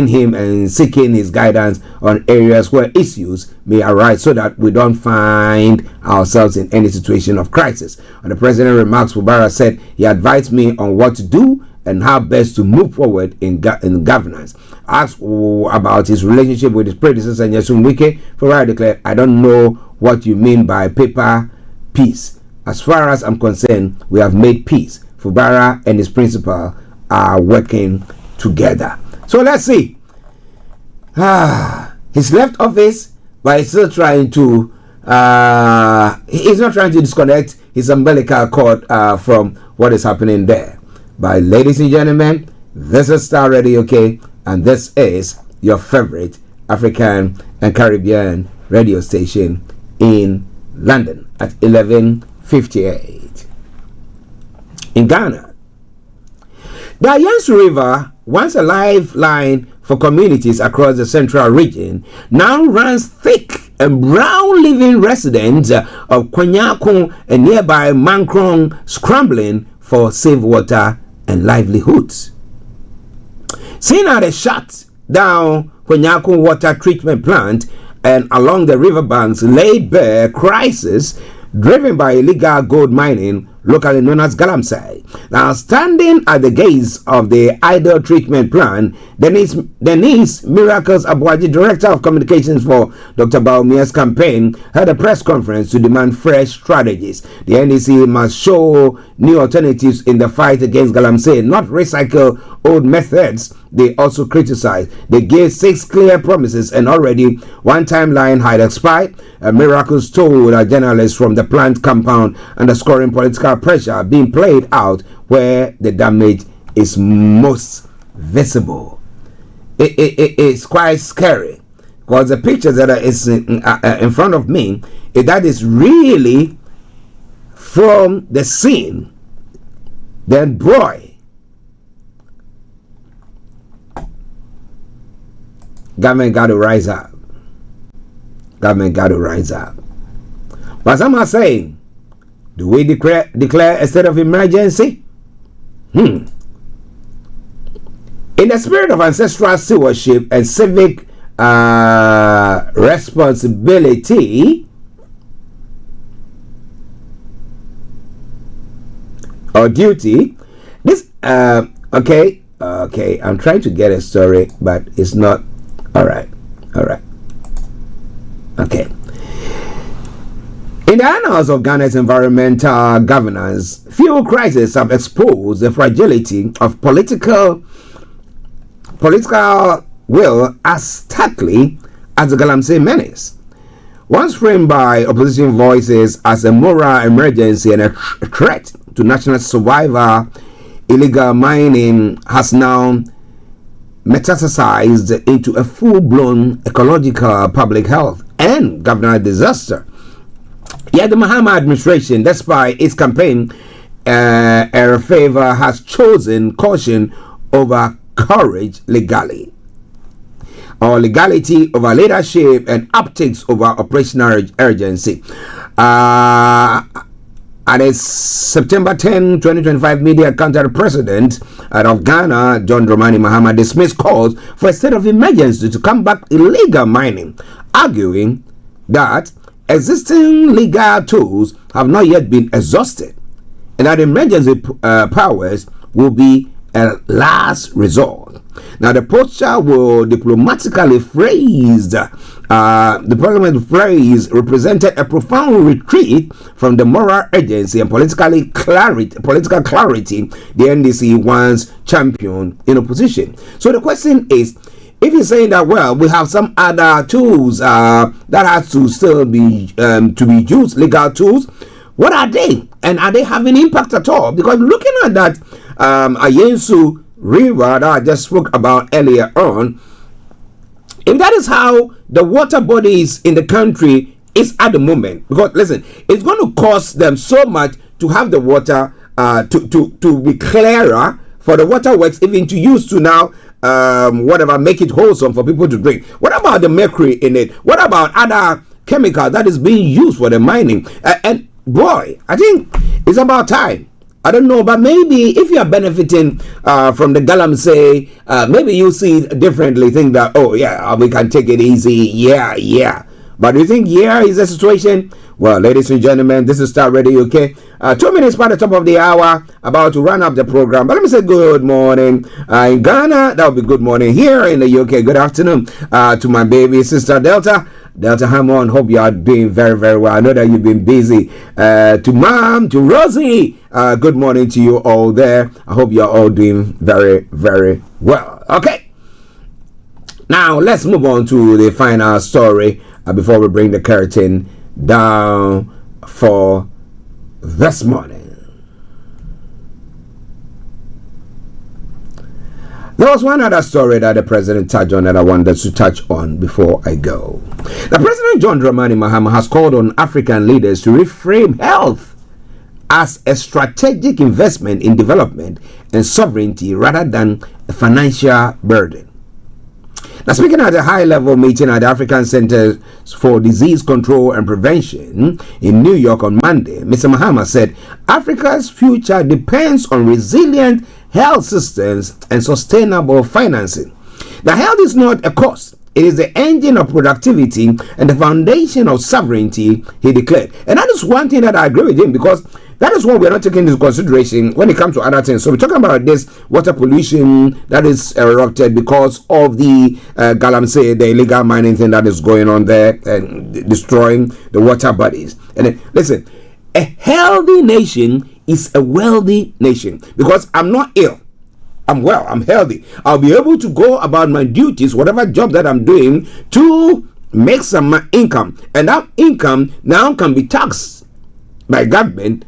S4: him and seeking his guidance on areas where issues may arise so that we don't find ourselves in any situation of crisis. On the president's remarks, Fubara said he advised me on what to do and how best to move forward in governance. Asked about his relationship with his predecessor, Nyesom Wike, Fubara declared, I don't know what you mean by paper peace. As far as I'm concerned, we have made peace. Fubara and his principal are working together. So let's see. He's left office, but he's still trying to he's not trying to disconnect his umbilical cord from what is happening there. But ladies and gentlemen, this is Starr Radio UK, and this is your favorite African and Caribbean radio station in London at 11:58. In Ghana, the Ayansu River, once a lifeline for communities across the central region, now runs thick and brown, leaving residents of Kwanyako and nearby Mankrong scrambling for safe water and livelihoods. Seeing how they shut down Kwanyako water treatment plant and along the riverbanks laid bare crisis driven by illegal gold mining, locally known as Galamsey. Now, standing at the gates of the idle treatment plant, Denise Miracles Abuaji, Director of Communications for Dr. Baumia's campaign, held a press conference to demand fresh strategies. The NDC must show new alternatives in the fight against Galamsey, not recycle old methods. They also criticized. They gave 6 clear promises and already one timeline had expired. Miracles told journalists from the plant compound, underscoring political pressure being played out where the damage is most visible. It's quite scary because the pictures that is in front of me, that is really from the scene. Then boy, government got to rise up. Government got to rise up. But some are saying Do we declare a state of emergency? In the spirit of ancestral stewardship and civic responsibility or duty, this okay, I'm trying to get a story, but it's not. All right, okay. In the annals of Ghana's environmental governance, few crises have exposed the fragility of political will as starkly as the Galamsey menace. Once framed by opposition voices as a moral emergency and a threat to national survival, illegal mining has now metastasized into a full-blown ecological, public health and governance disaster. Yet the Mahama administration, despite its campaign in favor, has chosen caution over courage legality over leadership and optics over operational urgency. At a September 10, 2025 media counter, the president of Ghana, John Dramani Mahama, dismissed calls for a state of emergency to combat illegal mining, arguing that existing legal tools have not yet been exhausted and that emergency powers will be a last resort. Now, the posture will diplomatically phrased, the parliament phrase represented a profound retreat from the moral urgency and political clarity the NDC once championed in opposition. So the question is, if you're saying that, well, we have some other tools that has to still be used, legal tools, what are they? And are they having impact at all? Because looking at that Ayensu River that I just spoke about earlier on, if that is how the water bodies in the country is at the moment, because listen, it's going to cost them so much to have the water to be clearer for the waterworks even to use to now make it wholesome for people to drink. What about the mercury in it? What about other chemicals that is being used for the mining? And boy, I think it's about time. I don't know, but maybe if you are benefiting from the Galamsey, maybe you see differently, think that, oh yeah, we can take it easy, yeah. But do you think is the situation? Well, ladies and gentlemen, this is Starr Radio UK. 2 minutes by the top of the hour, about to run up the program. But let me say good morning. In Ghana, that would be good morning. Here in the UK, good afternoon to my baby sister Delta Hammond. Hope you are doing very, very well. I know that you've been busy. To Mom, to Rosie, good morning to you all there. I hope you are all doing very, very well. Okay. Now, let's move on to the final story before we bring the curtain down for this morning. There was one other story that the president touched on that I wanted to touch on before I go. The President John Dramani Mahama has called on African leaders to reframe health as a strategic investment in development and sovereignty rather than a financial burden. Now, speaking at a high-level meeting at the African Center for Disease Control and Prevention in New York on Monday, Mr. Mahama said Africa's future depends on resilient health systems and sustainable financing. Now, health is not a cost. It is the engine of productivity and the foundation of sovereignty, he declared. And that is one thing that I agree with him, because that is what we're not taking into consideration when it comes to other things. So we're talking about this water pollution that is erupted because of the Galamsey, the illegal mining thing that is going on there and destroying the water bodies. And then, listen, a healthy nation is a wealthy nation, because I'm not ill. I'm well, I'm healthy. I'll be able to go about my duties, whatever job that I'm doing, to make some income. And that income now can be taxed by government.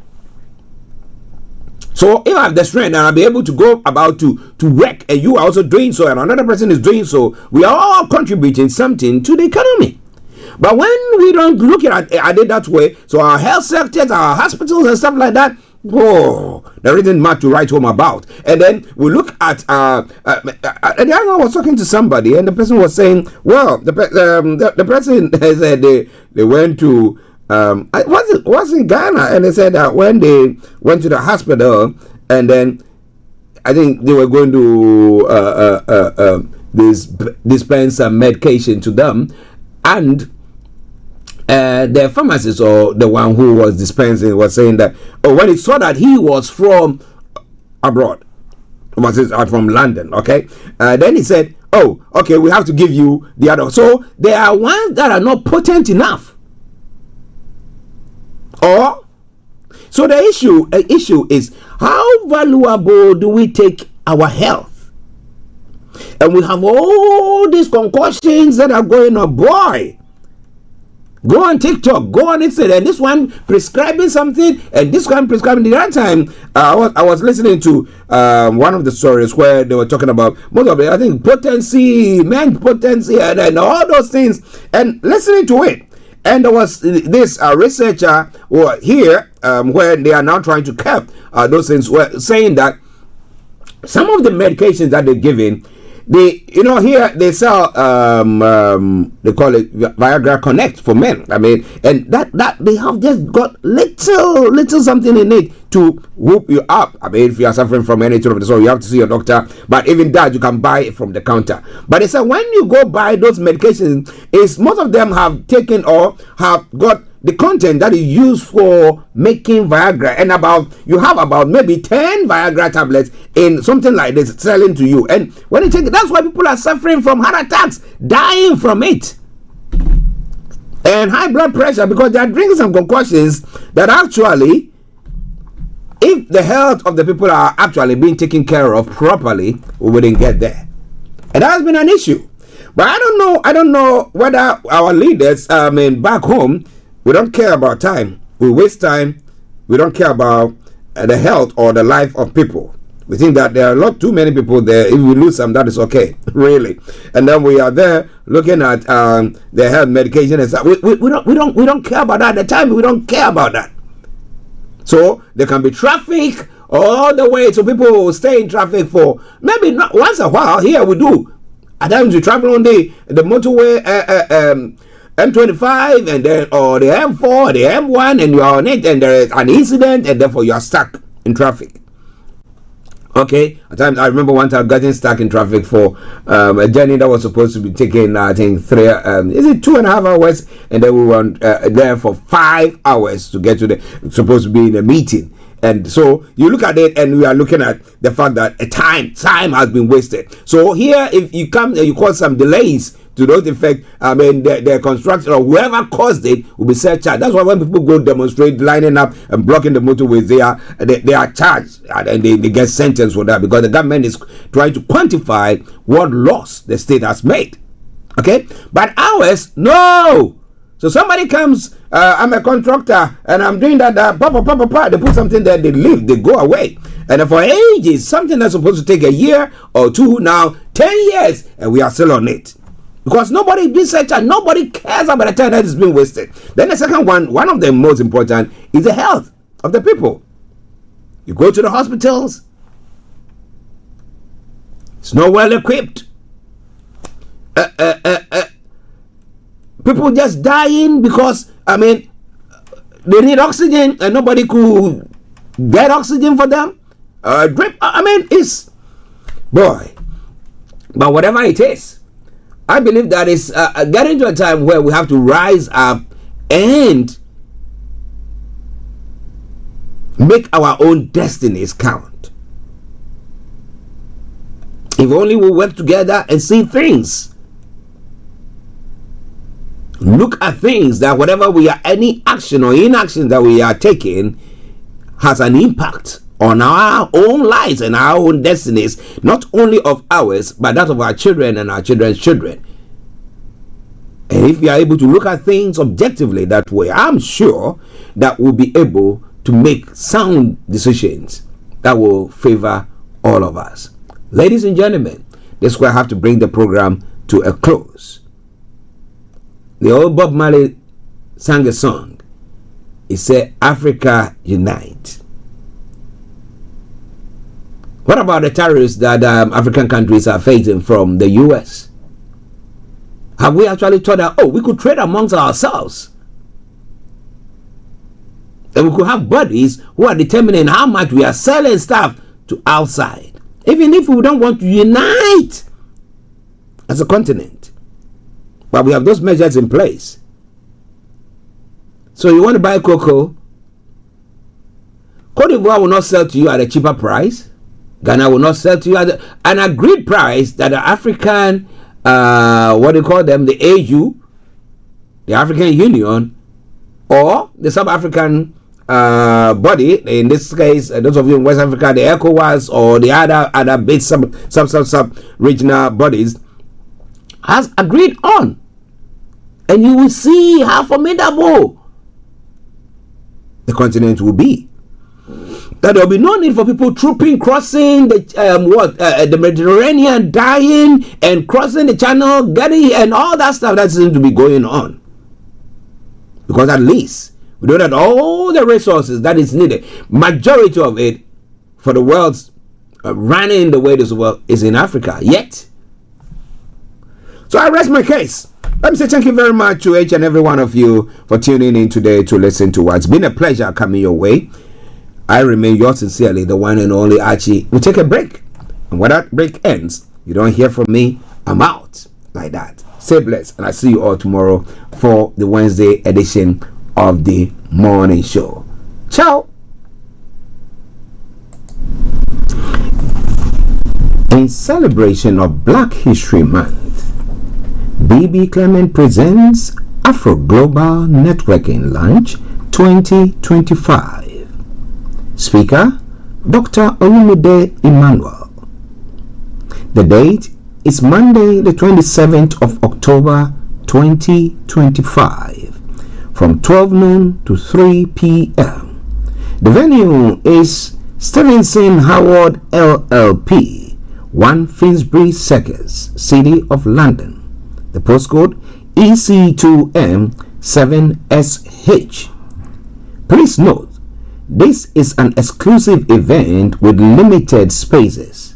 S4: So if I have the strength and I'll be able to go about to work, and you are also doing so, and another person is doing so, we are all contributing something to the economy. But when we don't look at it that way, so our health sectors, our hospitals and stuff like that, there isn't much to write home about. And then we look at I was talking to somebody, and the person was saying, well, the person said they went to I was in Ghana, and they said that when they went to the hospital, and then I think they were going to dispense some medication to them, and the pharmacist, or the one who was dispensing, was saying that, when he saw that he was from abroad, from London, okay, then he said, okay, we have to give you the other. So there are ones that are not potent enough, or so the issue is, how valuable do we take our health? And we have all these concoctions that are going on. Boy, go on TikTok, go on Instagram, and this one prescribing something, and this one prescribing. The other time, I was listening to one of the stories where they were talking about most of it, I think potency, men potency, and all those things, and listening to it. And there was this researcher here where they are now trying to cap those things, were saying that some of the medications that they're giving, here they sell they call it Viagra Connect for men. I mean, and that they have just got little something in it to whoop you up. I mean, if you are suffering from any sort of disorder, you have to see your doctor. But even that, you can buy it from the counter. But they said when you go buy those medications, most of them have taken or have got the content that is used for making Viagra, and you have about maybe 10 Viagra tablets in something like this selling to you. And when you take it, that's why people are suffering from heart attacks, dying from it, and high blood pressure, because they are drinking some concoctions that actually, if the health of the people are actually being taken care of properly, we wouldn't get there. And that has been an issue. But I don't know whether our leaders, back home, we don't care about time. We waste time. We don't care about the health or the life of people. We think that there are not too many people there. If we lose some, that is okay, really. And then we are there looking at the health medication and stuff. We don't care about that. At the time, we don't care about that. So there can be traffic all the way. So people will stay in traffic for maybe not once a while. Here we do. At times we travel on the motorway. M25 and then or the M4 or the M1, and you are on it, and there is an incident, and therefore you are stuck in traffic. Okay, at times I remember one time getting stuck in traffic for a journey that was supposed to be taking I think 2.5 hours, and then we were there for 5 hours to get to supposed to be in a meeting. And so you look at it, and we are looking at the fact that time has been wasted. So here, if you come and you cause some delays to those effect, I mean, the construction or whoever caused it will be surcharged. That's why when people go demonstrate, lining up and blocking the motorways, they are charged, and they get sentenced for that, because the government is trying to quantify what loss the state has made. Okay, but ours, no. So somebody comes, I'm a contractor, and I'm doing that, they put something there, they leave, they go away. And for ages, something that's supposed to take a year or two, now 10 years, and we are still on it. Because nobody is being searched, and nobody cares about the time that is being wasted. Then the second one of the most important, is the health of the people. You go to the hospitals, it's not well equipped. People just dying because, I mean, they need oxygen, and nobody could get oxygen for them. Drip, I mean, it's, boy. But whatever it is, I believe that it's getting to a time where we have to rise up and make our own destinies count. If only we work together and see things. Look at things that whatever we are, any action or inaction that we are taking has an impact on our own lives and our own destinies, not only of ours, but that of our children and our children's children. And if we are able to look at things objectively that way, I'm sure that we'll be able to make sound decisions that will favor all of us. Ladies and gentlemen, this is where I have to bring the program to a close. The old Bob Marley sang a song. He said, Africa Unite. What about the terrorists that African countries are facing from the US? Have we actually thought that, we could trade amongst ourselves? And we could have bodies who are determining how much we are selling stuff to outside. Even if we don't want to unite as a continent. But we have those measures in place. So you want to buy cocoa? Cote d'Ivoire will not sell to you at a cheaper price. Ghana will not sell to you at an agreed price that the African, what do you call them, the AU, the African Union, or the South African body, in this case, those of you in West Africa, the ECOWAS or the other big sub-regional bodies, has agreed on. And you will see how formidable the continent will be. That there will be no need for people trooping, crossing the Mediterranean, dying, and crossing the Channel, getting, and all that stuff that seems to be going on. Because at least we know that all the resources that is needed, majority of it for the world's running the way this world is in Africa. Yet, so I rest my case. Let me say thank you very much to each and every one of you for tuning in today to listen to us. It's been a pleasure coming your way. I remain yours sincerely, the one and only Archie. We take a break, and when that break ends, you don't hear from me, I'm out like that. Stay blessed, and I see you all tomorrow for the Wednesday edition of the morning show. Ciao. In celebration of Black History Month, BB Clement presents Afro Global Networking Lunch 2025. Speaker, Dr. Olumide Emmanuel. The date is Monday, the 27th of October 2025 from 12 noon to 3 p.m. The venue is Stevenson Howard LLP, 1 Finsbury Circus, City of London. The postcode EC2M7SH. Please note, this is an exclusive event with limited spaces.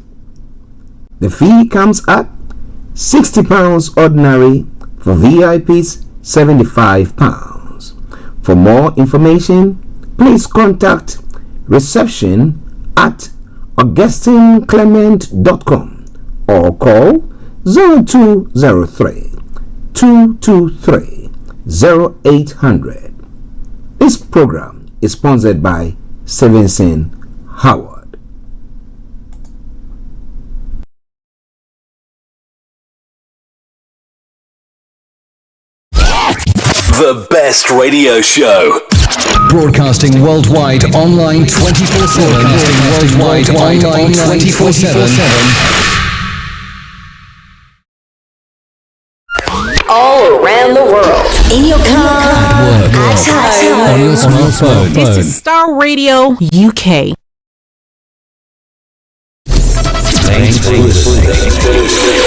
S4: The fee comes at £60 ordinary, for VIPs £75. For more information, please contact reception at augustineclement.com or call 0203 223 0800. This program is sponsored by Stevenson Howard.
S11: The best radio show. Broadcasting worldwide online 24/7. Broadcasting worldwide online 24/7.
S12: All around the world. In your car, at home,
S11: on your smartphone.
S13: This is Starr Radio UK.
S11: Thanks for listening.